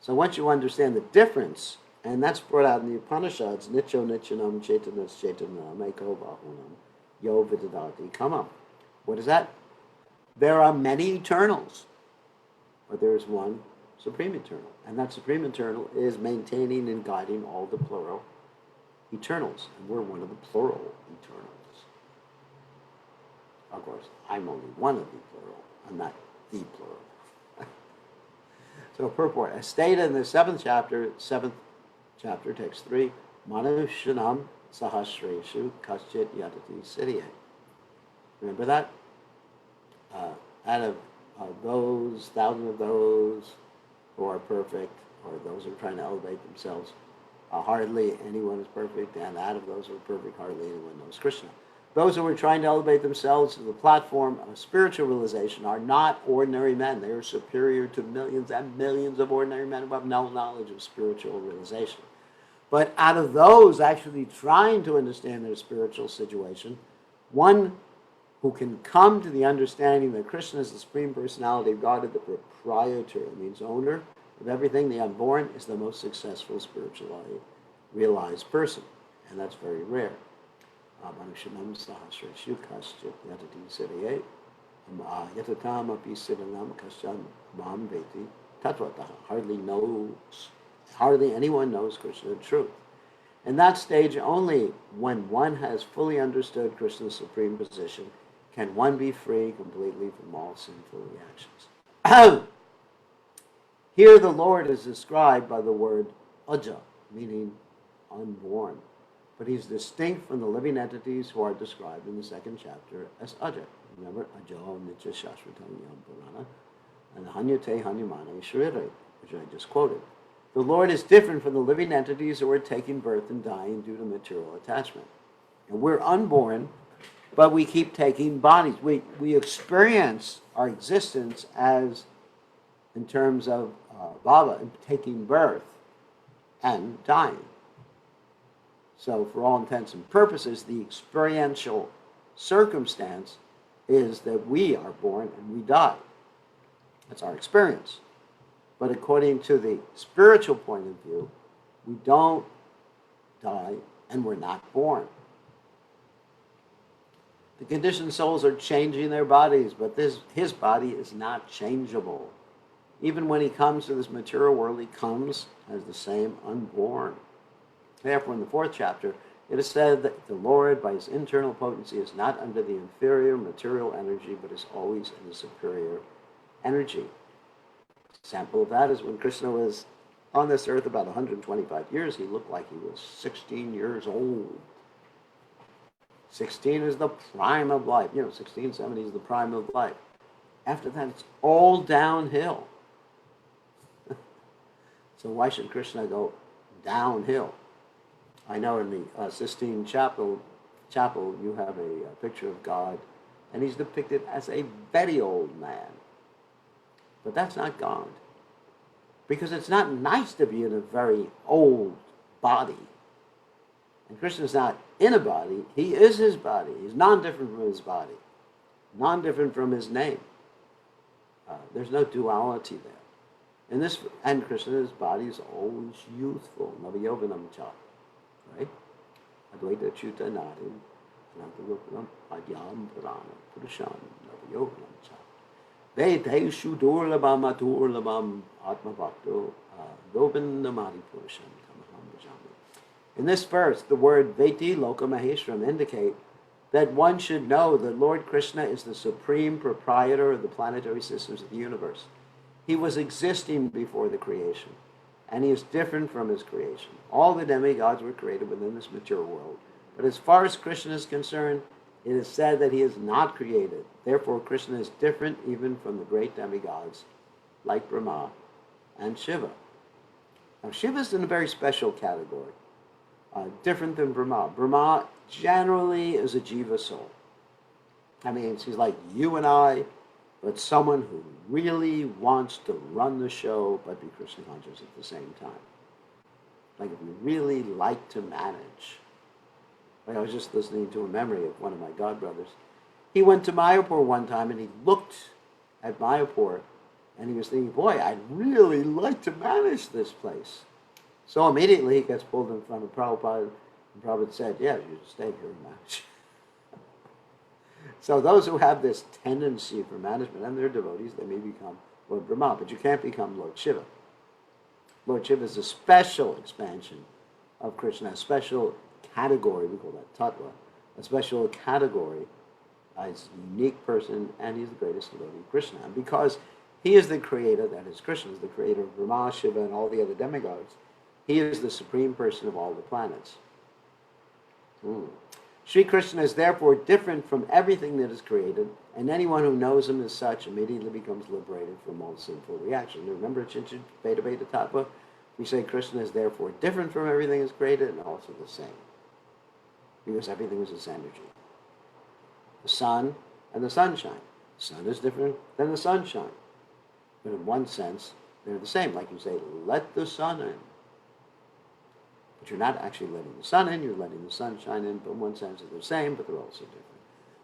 So once you understand the difference, and that's brought out in the Upanishads, Nityo Nityanam Chaitanas Chaitanam Eko Bahunam Yo Vidadati Kamam. What is that? There are many eternals, but there is one Supreme Eternal. And that Supreme Eternal is maintaining and guiding all the plural eternals. And we're one of the plural eternals. Of course, I'm only one of the plural. I'm not the plural. So purport, as stated in the seventh chapter, text 3, Manushanam Sahasreshu Kaschit Yatati Siddhye. Remember that? Out of those, thousands of those who are perfect, or those who are trying to elevate themselves, hardly anyone is perfect, and out of those who are perfect, hardly anyone knows Krishna. Those who are trying to elevate themselves to the platform of spiritual realization are not ordinary men. They are superior to millions and millions of ordinary men who have no knowledge of spiritual realization. But out of those actually trying to understand their spiritual situation, one who can come to the understanding that Krishna is the Supreme Personality of God, the proprietor, it means owner of everything, the unborn, is the most successful spiritually realized person. And that's very rare. Manushanam sahasreshu kaschit yatati siddhye yatatam api siddhanam kaschan mam veti tatvataha. Hardly anyone knows Krishna in truth. In that stage, only when one has fully understood Krishna's supreme position can one be free completely from all sinful reactions. Here the Lord is described by the word aja, meaning unborn. But he's distinct from the living entities who are described in the second chapter as aja. Remember, ajo nitya shashvatam yam purana and hanyate hanyamane sharire, which I just quoted. The Lord is different from the living entities who are taking birth and dying due to material attachment. And we're unborn, but we keep taking bodies. We experience our existence as, in terms of Baba, taking birth and dying. So for all intents and purposes, the experiential circumstance is that we are born and we die. That's our experience. But according to the spiritual point of view, we don't die and we're not born. The conditioned souls are changing their bodies, but his body is not changeable. Even when he comes to this material world, he comes as the same unborn. Therefore, in the 4th chapter, it is said that the Lord, by his internal potency, is not under the inferior material energy, but is always in the superior energy. Example of that is when Krishna was on this earth about 125 years, he looked like he was 16 years old. 16 is the prime of life. 16, 17 is the prime of life. After that, it's all downhill. So why should Krishna go downhill? I know in the Sistine Chapel, you have a picture of God, and he's depicted as a very old man. But that's not God. Because it's not nice to be in a very old body. And Krishna's not in a body, he is his body. He's non-different from his body, non-different from his name. There's no duality there. And Krishna's body is always youthful. Navayovanam cha. Right? Advaita Chuta Nadim, Anantarupanam, Adyam Purana, Purusham, Navayovanam cha. Vedeshu Durlabam Aturlabam Atma Bhakto, Govindamadi Purusham, Tamaham Bhajami. In this verse, the word Veti Loka Maheshwaram indicate that one should know that Lord Krishna is the supreme proprietor of the planetary systems of the universe. He was existing before the creation, and he is different from his creation. All the demigods were created within this material world, but as far as Krishna is concerned, it is said that he is not created. Therefore, Krishna is different even from the great demigods like Brahma and Shiva. Now, Shiva is in a very special category, different than Brahma. Brahma generally is a jiva soul. That means he's like you and I, but someone who really wants to run the show but be Krishna conscious at the same time. Like if you really like to manage. Like I was just listening to a memory of one of my godbrothers. He went to Mayapur one time and he looked at Mayapur and he was thinking, boy, I'd really like to manage this place. So immediately he gets pulled in front of Prabhupada, and Prabhupada said, yeah, you stay here and manage. So those who have this tendency for management, and they're devotees, they may become Lord Brahma, but you can't become Lord Shiva. Lord Shiva is a special expansion of Krishna, a special category, we call that tattva, a special category. He's a unique person, and he's the greatest devotee of Krishna. And because he is the creator, that is, Krishna is the creator of Brahma, Shiva, and all the other demigods, he is the supreme person of all the planets. Sri Krishna is therefore different from everything that is created, and anyone who knows him as such immediately becomes liberated from all sinful reaction. Remember, Chinchit Veda Veda Tattva, we say Krishna is therefore different from everything that's created and also the same, because everything is its energy. The sun and the sunshine. The sun is different than the sunshine, but in one sense, they're the same. Like you say, let the sun in. But you're not actually letting the sun in, you're letting the sunshine in, but in one sense they're the same, but they're also different.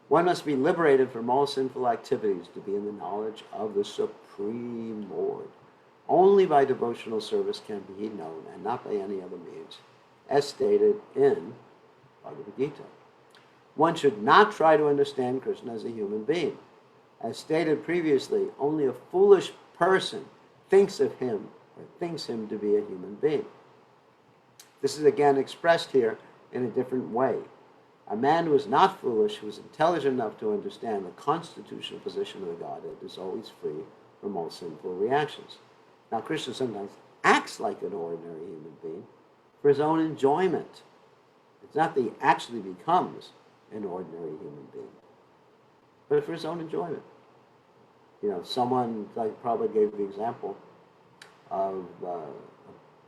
One must be liberated from all sinful activities to be in the knowledge of the Supreme Lord. Only by devotional service can he be known, and not by any other means, as stated in Bhagavad Gita. One should not try to understand Krishna as a human being. As stated previously, only a foolish person thinks of him, or thinks him to be a human being. This is again expressed here in a different way. A man who is not foolish, who is intelligent enough to understand the constitutional position of the Godhead, is always free from all sinful reactions. Now, Krishna sometimes acts like an ordinary human being for his own enjoyment. It's not that he actually becomes an ordinary human being, but for his own enjoyment. Someone, like Prabhupada gave the example of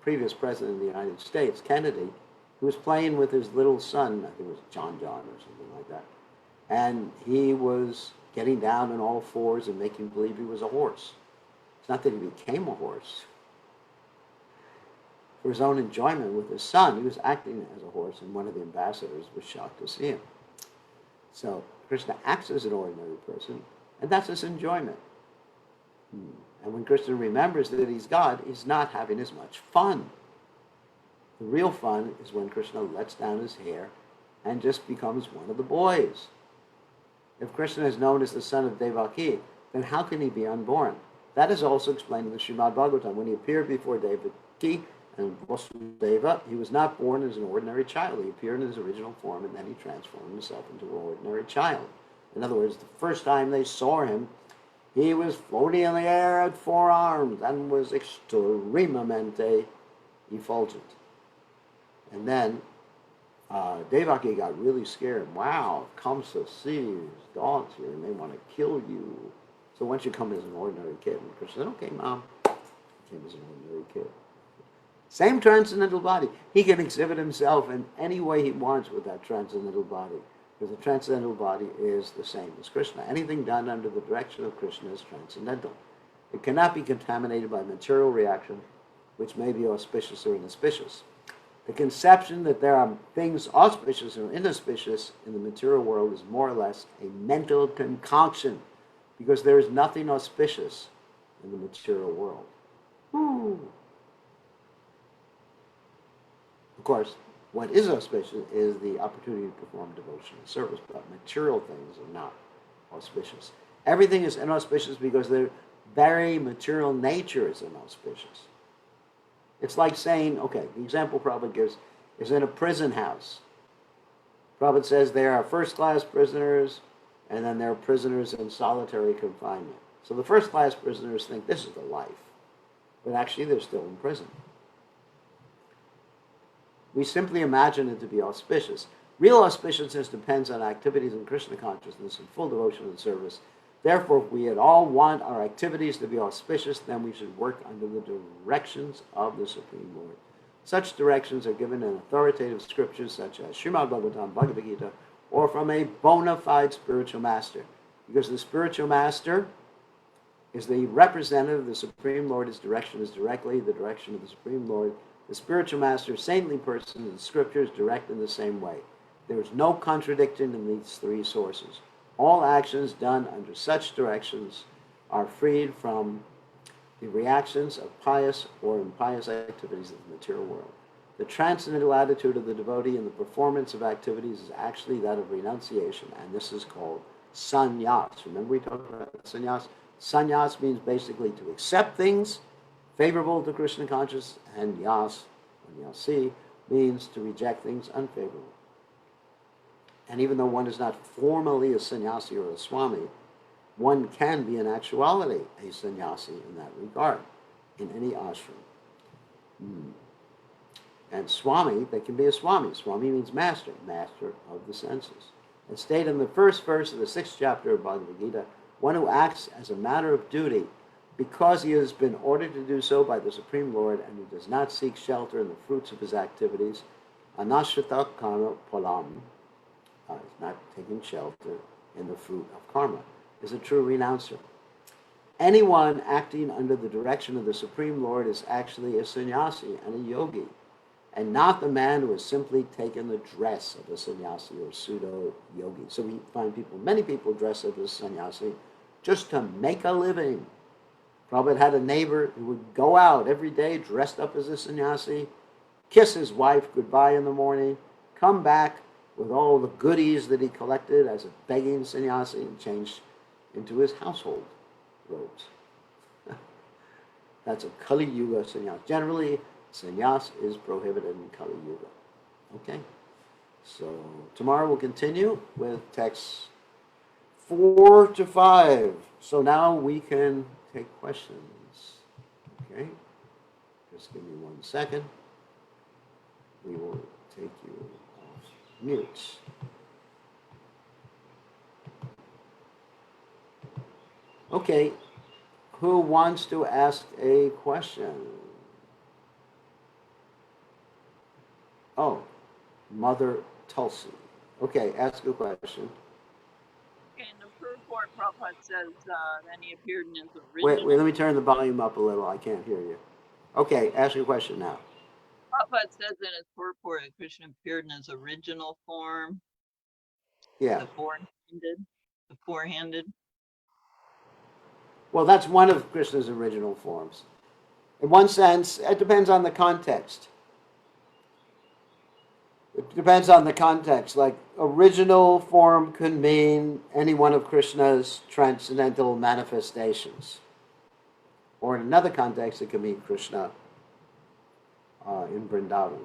previous president of the United States, Kennedy, who was playing with his little son, I think it was John or something like that, and he was getting down on all fours and making believe he was a horse. It's not that he became a horse. For his own enjoyment with his son, he was acting as a horse, and one of the ambassadors was shocked to see him. So Krishna acts as an ordinary person, and that's his enjoyment. And when Krishna remembers that he's God, he's not having as much fun. The real fun is when Krishna lets down his hair and just becomes one of the boys. If Krishna is known as the son of Devaki, then how can he be unborn? That is also explained in the Srimad Bhagavatam. When he appeared before Devaki and Vasudeva, he was not born as an ordinary child. He appeared in his original form, and then he transformed himself into an ordinary child. In other words, the first time they saw him, he was floating in the air at 4 arms and was extremamente effulgent. And then Devaki got really scared. Wow, Kamsa sees dogs here and they want to kill you. So once you come as an ordinary kid, and Krishna said, okay, Mom, he came as an ordinary kid. Same transcendental body. He can exhibit himself in any way he wants with that transcendental body, because the transcendental body is the same as Krishna. Anything done under the direction of Krishna is transcendental. It cannot be contaminated by material reaction, which may be auspicious or inauspicious. The conception that there are things auspicious or inauspicious in the material world is more or less a mental concoction, because there is nothing auspicious in the material world. Woo. Of course, what is auspicious is the opportunity to perform devotional service, but material things are not auspicious. Everything is inauspicious because their very material nature is inauspicious. It's like saying, okay, the example Prabhupada gives is in a prison house. Prabhupada says there are first-class prisoners, and then there are prisoners in solitary confinement. So the first-class prisoners think this is the life, but actually they're still in prison. We simply imagine it to be auspicious. Real auspiciousness depends on activities in Krishna consciousness and full devotion and service. Therefore, if we at all want our activities to be auspicious, then we should work under the directions of the Supreme Lord. Such directions are given in authoritative scriptures such as Srimad Bhagavatam, Bhagavad-gita, or from a bona fide spiritual master. Because the spiritual master is the representative of the Supreme Lord. His direction is directly the direction of the Supreme Lord. The spiritual master, saintly person, and the scriptures direct in the same way. There is no contradiction in these three sources. All actions done under such directions are freed from the reactions of pious or impious activities of the material world. The transcendental attitude of the devotee in the performance of activities is actually that of renunciation, and this is called sannyas. Remember we talked about sannyas? Sannyas means basically to accept things favorable to Krishna consciousness, and yas, or yasi, means to reject things unfavorable. And even though one is not formally a sannyasi or a swami, one can be in actuality a sannyasi in that regard, in any ashram. And swami, they can be a swami. Swami means master, master of the senses. As stated in the first verse of the 6th chapter of Bhagavad Gita, one who acts as a matter of duty because he has been ordered to do so by the Supreme Lord and who does not seek shelter in the fruits of his activities, anashrita karma palam, is not taking shelter in the fruit of karma, is a true renouncer. Anyone acting under the direction of the Supreme Lord is actually a sannyasi and a yogi, and not the man who has simply taken the dress of a sannyasi or pseudo-yogi. So we find many people dress as a sannyasi just to make a living. Prabhupada had a neighbor who would go out every day dressed up as a sannyasi, kiss his wife goodbye in the morning, come back with all the goodies that he collected as a begging sannyasi and change into his household robes. That's a Kali Yuga sannyas. Generally, sannyas is prohibited in Kali Yuga. Okay? So tomorrow we'll continue with texts 4 to 5. So now we can take questions. Okay? Just give me 1 second. We will take you off mute. Okay, who wants to ask a question? Oh, Mother Tulsi. Okay, ask a question. In the purport, Prabhupada says that he appeared in his Wait, original... let me turn the volume up a little. I can't hear you. Okay, ask your question now. Prabhupada says in his purport that Krishna appeared in his original form. Yeah. The four-handed. Well, Well, that's one of Krishna's original forms. In one sense, it depends on the context. It depends on the context. Like, original form could mean any one of Krishna's transcendental manifestations. Or in another context, it could mean Krishna in Vrindavan.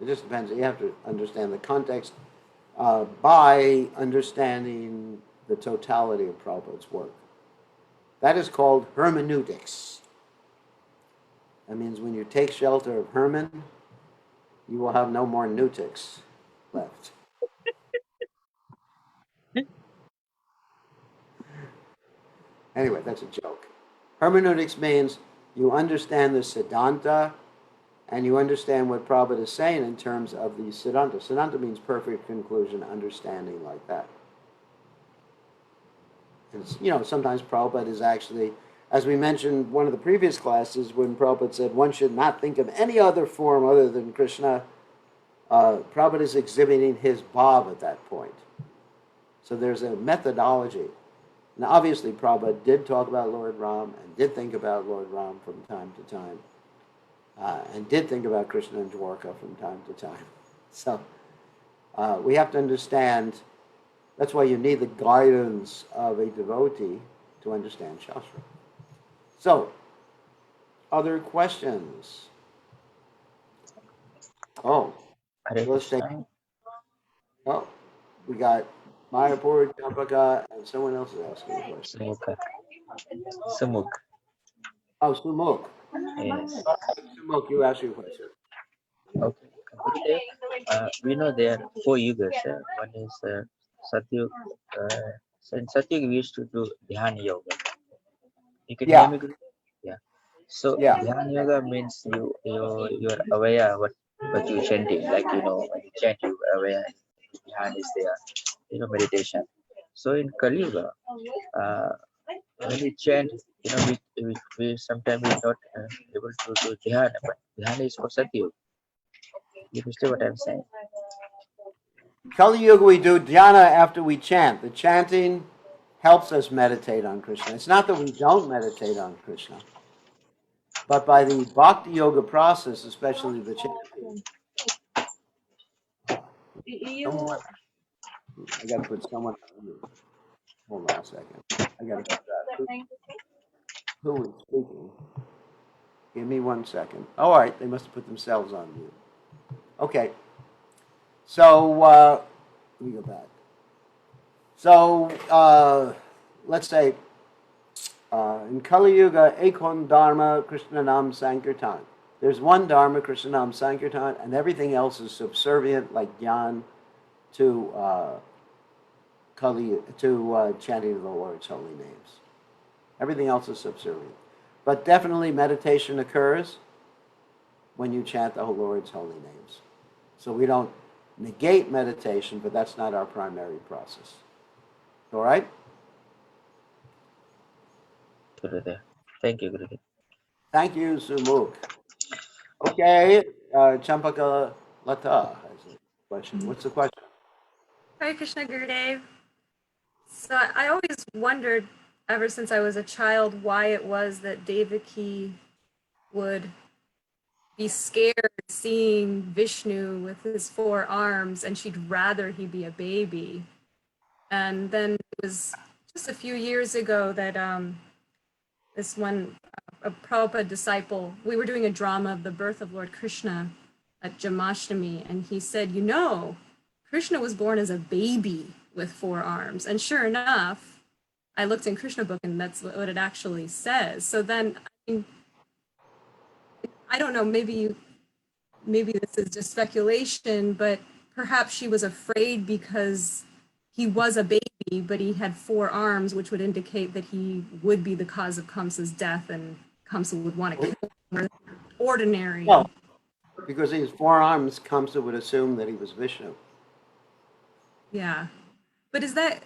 It just depends. You have to understand the context by understanding the totality of Prabhupada's work. That is called hermeneutics. That means when you take shelter of Herman, you will have no more neutics left. Anyway, that's a joke. Hermeneutics means you understand the Siddhanta and you understand what Prabhupada is saying in terms of the Siddhanta. Siddhanta means perfect conclusion, understanding like that. And, sometimes Prabhupada is actually, as we mentioned one of the previous classes, when Prabhupada said one should not think of any other form other than Krishna, Prabhupada is exhibiting his bhav at that point. So there's a methodology. Now, obviously, Prabhupada did talk about Lord Ram and did think about Lord Ram from time to time, and did think about Krishna and Dwarka from time to time. So we have to understand, that's why you need the guidance of a devotee to understand Shastra. So, other questions? Oh, Hare let's take, Krishna. oh, we got Mayapur, Champaka, and someone else is asking a question. Sumukha. Sumukh. Oh, Sumukh. Yes. Sumukh, you ask your question. Okay. Gurudev, we know there are 4 yugas. One is Satyug. So in Satyug we used to do Dhyana Yoga. You can hear Yeah, me, Gurudev? Yeah. So yeah. Dhyana Yoga means you're aware what you chanting. Like when you chant you are aware Dhyana is there. Meditation. So in Kali Yuga, uh, when we chant, we sometimes we're not able to do dhyana, but dhyana is for Satyug. You understand what I'm saying? Kali Yuga, we do dhyana after we chant. The chanting helps us meditate on Krishna. It's not that we don't meditate on Krishna, but by the bhakti yoga process, especially the chanting, someone, I got to put someone on mute. Hold on a second. I got to put that. Who is speaking? Give me 1 second. All right, they must have put themselves on mute. Okay. So, let me go back. So, let's say, in Kali Yuga, Ekon Dharma, Krishna Nam Sankirtan. There's one Dharma, Krishna Nam Sankirtan, and everything else is subservient, like Dhyan, to chanting the Lord's holy names. Everything else is subservient. But definitely meditation occurs when you chant the Lord's holy names. So we don't negate meditation, but that's not our primary process. All right? Gurudev. Thank you, Gurudev. Thank you, Sumukh. Okay, Champaka Lata has a question. What's the question? Hare Krishna Gurudev. So I always wondered, ever since I was a child, why it was that Devaki would be scared seeing Vishnu with his 4 arms, and she'd rather he be a baby. And then it was just a few years ago that this one, a Prabhupada disciple, we were doing a drama of the birth of Lord Krishna at Jamashtami, and he said, Krishna was born as a baby with 4 arms. And sure enough, I looked in Krishna book and that's what it actually says. So then, I don't know, maybe this is just speculation, but perhaps she was afraid because he was a baby, but he had 4 arms, which would indicate that he would be the cause of Kamsa's death, and Kamsa would want to kill him. Ordinary. Well, because his 4 arms, Kamsa would assume that he was Vishnu. Yeah. But is that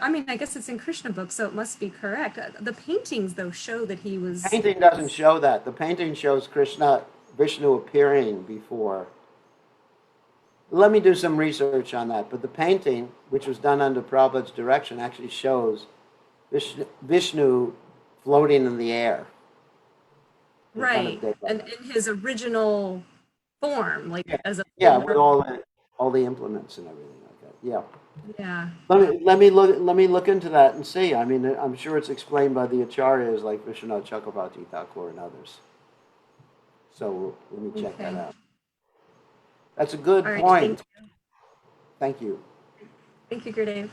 I mean, I guess it's in Krishna book, so it must be correct. The paintings, though, show that he was... The painting doesn't show that. The painting shows Vishnu appearing before. Let me do some research on that. But the painting, which was done under Prabhupada's direction, actually shows Vishnu floating in the air. They kind of Right. did that. And in his original form, like Yeah, as a yeah, full with all the implements and everything like that. Yeah. yeah. Let me look into that and see. I mean, I'm sure it's explained by the acharyas like Vishwanath Chakravarti Thakur and others. So let me check that Okay. out. That's a good All right. point. Thank you. Thank you, Gurudev.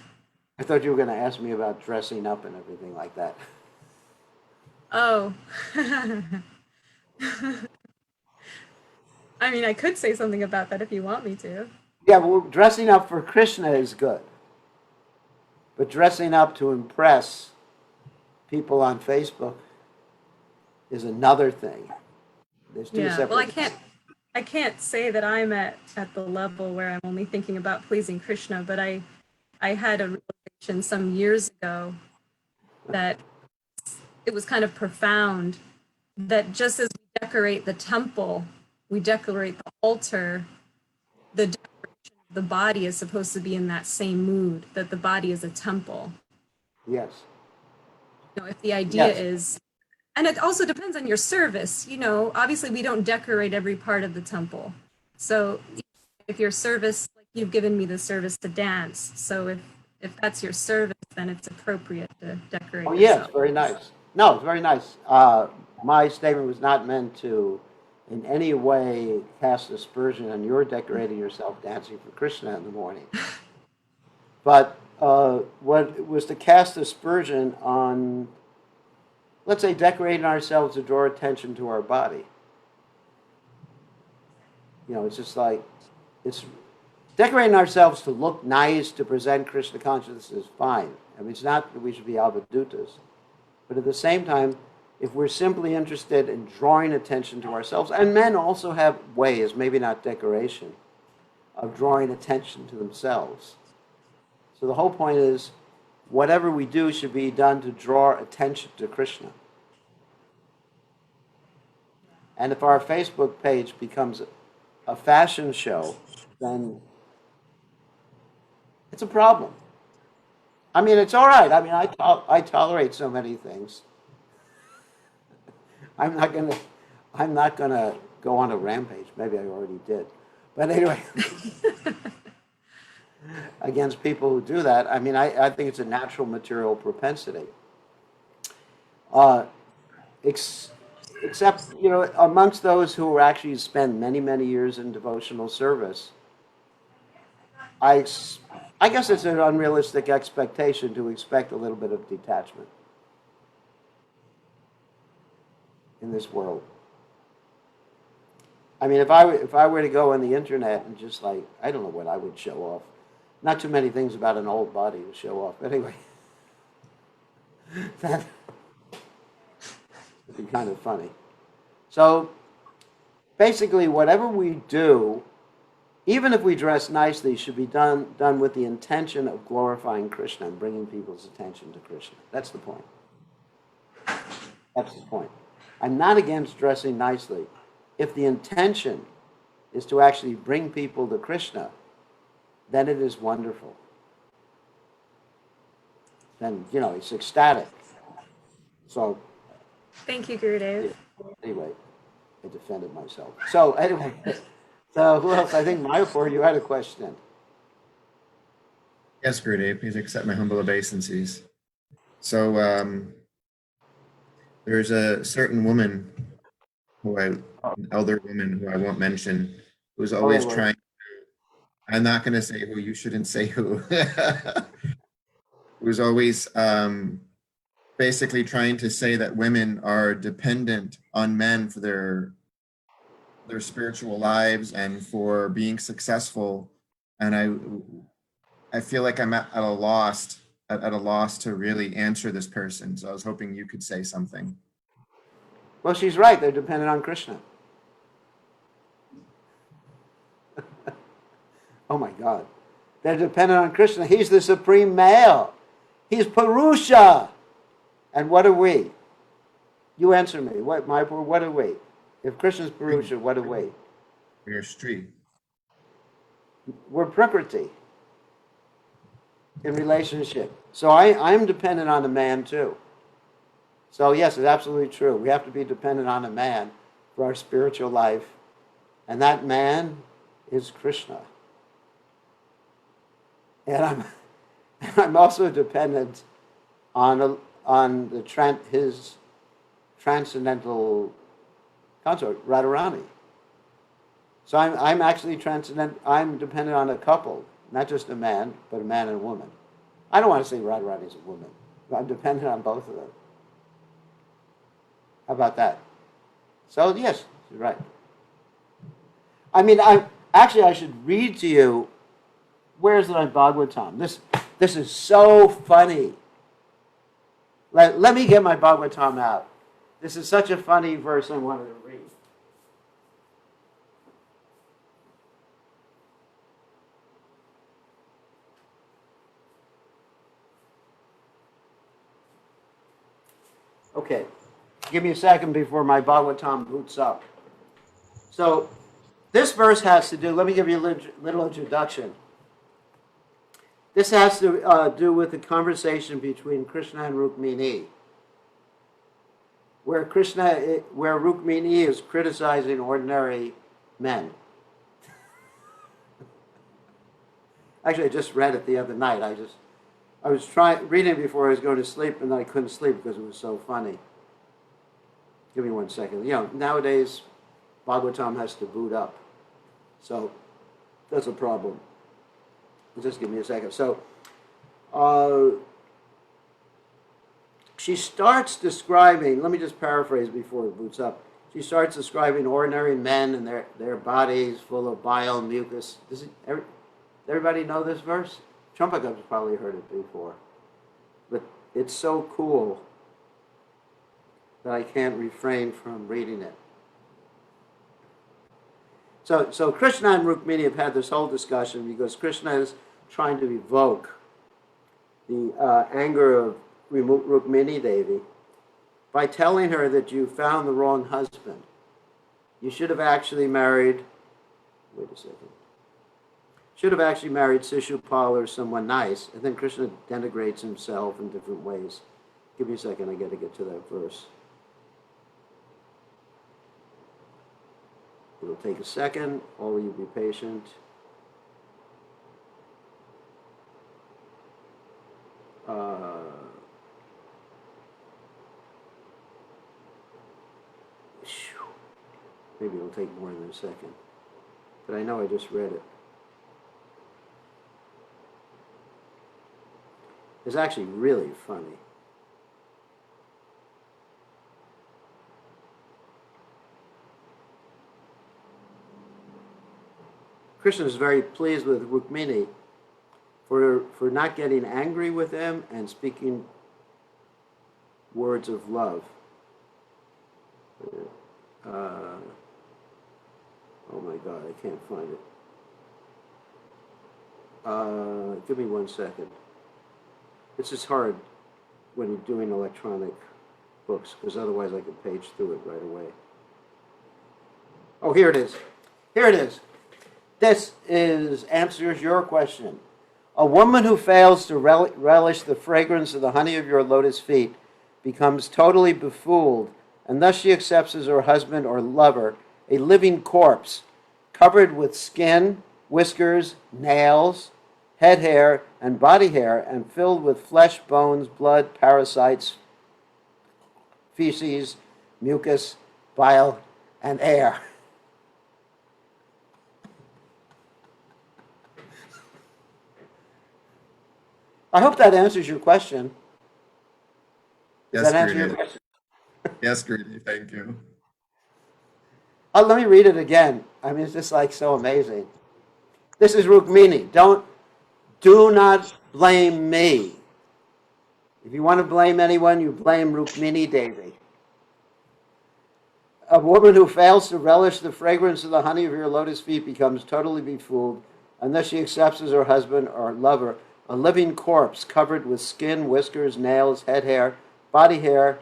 I thought you were going to ask me about dressing up and everything like that. Oh. I mean, I could say something about that if you want me to. Yeah, well, dressing up for Krishna is good. But dressing up to impress people on Facebook is another thing. There's two Yeah. Well, separate. I can't say that I'm at the level where I'm only thinking about pleasing Krishna, but I had a realization some years ago that it was kind of profound that just as we decorate the temple, we decorate the altar, the decoration of the body is supposed to be in that same mood, that the body is a temple. Yes. You know, if the idea Yes. is, and it also depends on your service, you know, obviously we don't decorate every part of the temple. So if your service, like you've given me the service to dance, so if that's your service, then it's appropriate to decorate Oh, yes, yourself. very nice. No, it's very nice. My statement was not meant to in any way cast aspersion on your decorating yourself dancing for Krishna in the morning. But what was to cast aspersion on, let's say, decorating ourselves to draw attention to our body. You know, it's just like, it's decorating ourselves to look nice, to present Krishna consciousness is fine. I mean, it's not that we should be avadutas. But at the same time, if we're simply interested in drawing attention to ourselves, and men also have ways, maybe not decoration, of drawing attention to themselves. So the whole point is, whatever we do should be done to draw attention to Krishna. And if our Facebook page becomes a fashion show, then it's a problem. I mean, it's all right. I mean, I tolerate so many things. I'm not gonna I'm not gonna go on a rampage. Maybe I already did, but anyway, against people who do that. I mean, I think it's a natural material propensity. Uh, ex, except you know, amongst those who actually spend many years in devotional service, I I guess it's an unrealistic expectation to expect a little bit of detachment in this world. I mean, if I were to go on the internet and just like, I don't know what I would show off. Not too many things about an old body to show off. But anyway, that would be kind of funny. So basically, whatever we do, even if we dress nicely, should be done with the intention of glorifying Krishna and bringing people's attention to Krishna. That's the point. That's the point. I'm not against dressing nicely. If the intention is to actually bring people to Krishna, then it is wonderful. Then, you know, it's ecstatic. So, Thank you, Gurudev. anyway, I defended myself. So, anyway, so who else? I think Mayapur, you had a question. Yes, Gurudev, please accept my humble obeisances. So there's a certain woman an elder woman who I won't mention, who's always trying. I'm not going to say who. You shouldn't say who. Who's always basically trying to say that women are dependent on men for their spiritual lives and for being successful, and I feel like I'm at a loss to really answer this person. So I was hoping you could say something. Well, she's right. They're dependent on Krishna. Oh my God. They're dependent on Krishna. He's the supreme male. He's Purusha. And what are we? You answer me. What are we? If Krishna's Purusha, what are we? We're Stree. We're Prakriti. in relationship. So I'm dependent on a man too. So yes, it's absolutely true. We have to be dependent on a man for our spiritual life. And that man is Krishna. And I'm also dependent on his transcendental consort, Radharani. So I'm actually transcendent. I'm dependent on a couple, not just a man, but a man and a woman. I don't want to say Radharani is a woman, but I'm dependent on both of them. How about that? So yes, you're right. I mean, I should read to you. Where's the Bhagavatam? This is so funny. Let me get my Bhagavatam out. This is such a funny verse I wanted to read. Okay, give me a second before my Bhagavatam boots up. So this verse has to do, let me give you a little introduction. This has to do with the conversation between Krishna and Rukmini, where Rukmini is criticizing ordinary men. Actually, I just read it the other night. I was reading it before I was going to sleep, and then I couldn't sleep because it was so funny. Give me 1 second. You know, nowadays, Bhagavatam has to boot up. So, that's a problem. Just give me a second. So, she starts describing, let me just paraphrase before it boots up. She starts describing ordinary men and their bodies full of bile and mucus. Does everybody know this verse? Trumpet's probably heard it before. But it's so cool that I can't refrain from reading it. So Krishna and Rukmini have had this whole discussion because Krishna is trying to evoke the anger of Rukmini Devi by telling her that you found the wrong husband. You should have actually married, wait a second, should have actually married Shishupal or someone nice. And then Krishna denigrates himself in different ways. Give me a second, I got to get to that verse. It'll take a second, all of you be patient. Maybe it'll take more than a second. But I know I just read it. It's actually really funny. Krishna is very pleased with Rukmini for not getting angry with him and speaking words of love. Oh my God, I can't find it. Give me 1 second. It's just hard when you're doing electronic books because otherwise I could page through it right away. Oh, here it is. Here it is. This answers your question. A woman who fails to relish the fragrance of the honey of your lotus feet becomes totally befooled, and thus she accepts as her husband or lover a living corpse, covered with skin, whiskers, nails, head hair, and body hair, and filled with flesh, bones, blood, parasites, feces, mucus, bile, and air. I hope that answers your question. Does Yes, that answer your Gurudev. question? Yes, Gurudev. Thank you. Let me read it again. I mean, it's just like so amazing. This is Rukmini. Do not blame me. If you want to blame anyone, you blame Rukmini Devi. A woman who fails to relish the fragrance of the honey of your lotus feet becomes totally befooled, unless she accepts as her husband or lover a living corpse covered with skin, whiskers, nails, head hair, body hair,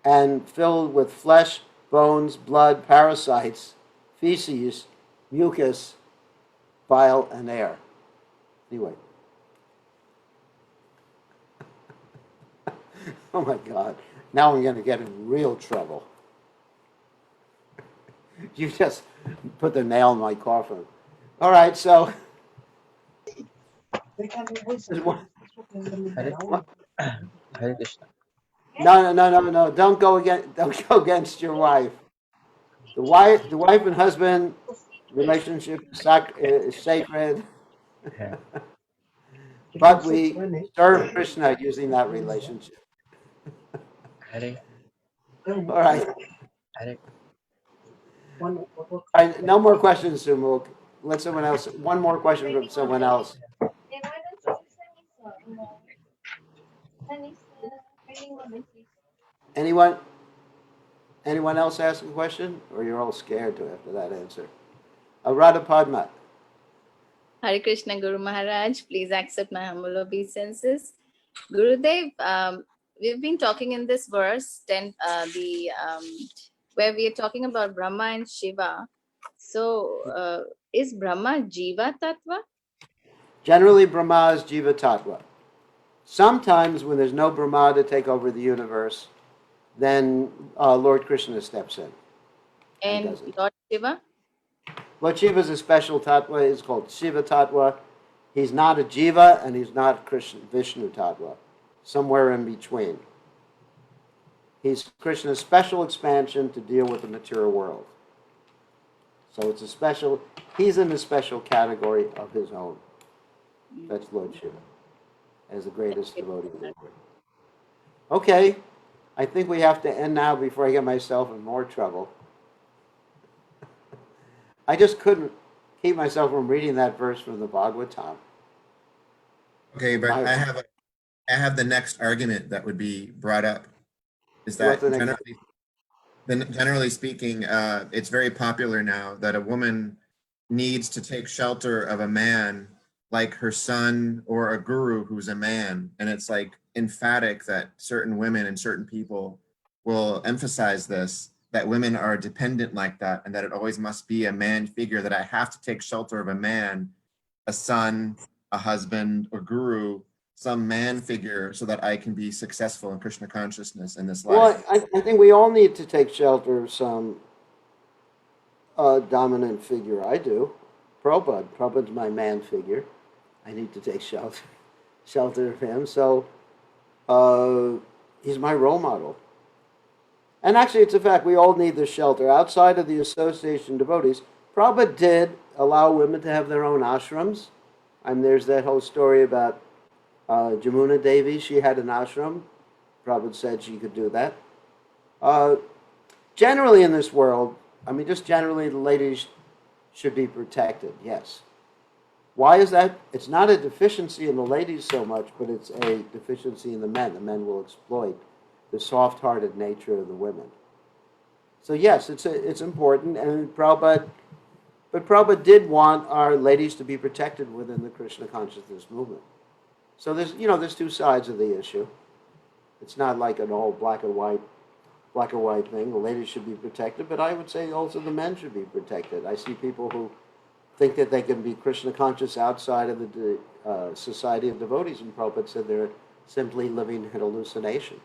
and filled with flesh, bones, blood, parasites, feces, mucus, bile, and air. Anyway, Oh my God. Now I'm going to get in real trouble. You just put the nail in my coffin. All right, so Hare, what- Hare Krishna. no. Don't go against your wife. The wife and husband relationship is sacred, Yeah. but we serve Krishna using that relationship. Hare, All right. Hare. All right, no more questions, Sumuk. Let someone else. One more question from someone else. Anyone? Anyone else ask a question, or you're all scared to after that answer? Radha Padma. Hare Krishna Guru Maharaj, please accept my humble obeisances. Gurudev, we've been talking in this verse, where we are talking about Brahma and Shiva. So, is Brahma Jiva Tattva? Generally, Brahma is Jiva Tattva. Sometimes, when there's no Brahma to take over the universe, then Lord Krishna steps in and And does it. Lord Shiva? Lord Shiva is a special tattva. It's called Shiva Tattva. He's not a Jiva and he's not Krishna, Vishnu Tattva. Somewhere in between. He's Krishna's special expansion to deal with the material world. So it's a special, he's in a special category of his own. That's Lord Shiva, as the greatest devotee of the world. Okay, I think we have to end now before I get myself in more trouble. I just couldn't keep myself from reading that verse from the Bhagavatam. Okay, but I have the next argument that would be brought up. Is What's that the next? generally speaking, it's very popular now that a woman needs to take shelter of a man like her son or a guru who's a man. And it's like emphatic that certain women and certain people will emphasize this, that women are dependent like that, and that it always must be a man figure, that I have to take shelter of a man, a son, a husband, or guru, some man figure, so that I can be successful in Krishna consciousness in this life. Well, I think we all need to take shelter of some dominant figure. I do. Prabhupada. Prabhupada's my man figure. I need to take shelter of him. So he's my role model. And actually, it's a fact, we all need the shelter. Outside of the association devotees, Prabhupada did allow women to have their own ashrams. And there's that whole story about Jamuna Devi. She had an ashram. Prabhupada said she could do that. Generally in this world, I mean, just generally, the ladies should be protected, yes. Why is that? It's not a deficiency in the ladies so much, but it's a deficiency in the men. The men will exploit the soft-hearted nature of the women. So yes, it's important, and Prabhupada did want our ladies to be protected within the Krishna consciousness movement. So there's two sides of the issue. It's not like an all black or white thing. The ladies should be protected, but I would say also the men should be protected. I see people who think that they can be Krishna conscious outside of the society of devotees, and Prabhupada said they're simply living in hallucination.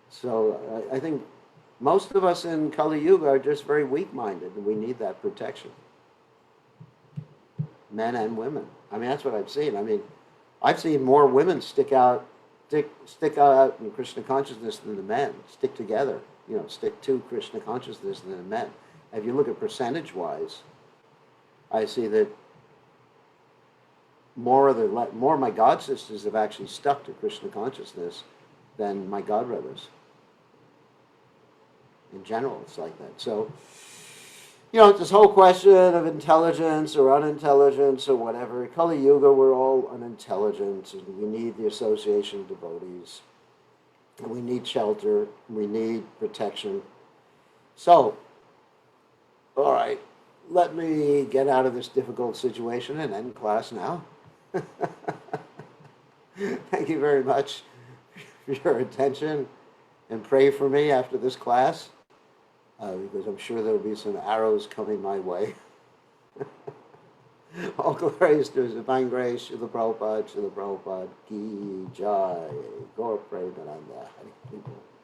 So I think most of us in Kali Yuga are just very weak-minded, and we need that protection. Men and women. I mean, that's what I've seen. I mean, I've seen more women stick out in Krishna consciousness than the men. Stick together, stick to Krishna consciousness than the men. If you look at percentage-wise, I see that more of my god sisters have actually stuck to Krishna consciousness than my god brothers. In general, it's like that. So, this whole question of intelligence or unintelligence or whatever. In Kali Yuga, we're all unintelligent, and we need the association of devotees. And we need shelter. We need protection. So, all right, let me get out of this difficult situation and end class now. Thank you very much for your attention, and pray for me after this class. Because I'm sure there will be some arrows coming my way. All glories to His Divine Grace, Srila Prabhupada, Ki Jai. Gaur Premananda. Hare Krishna.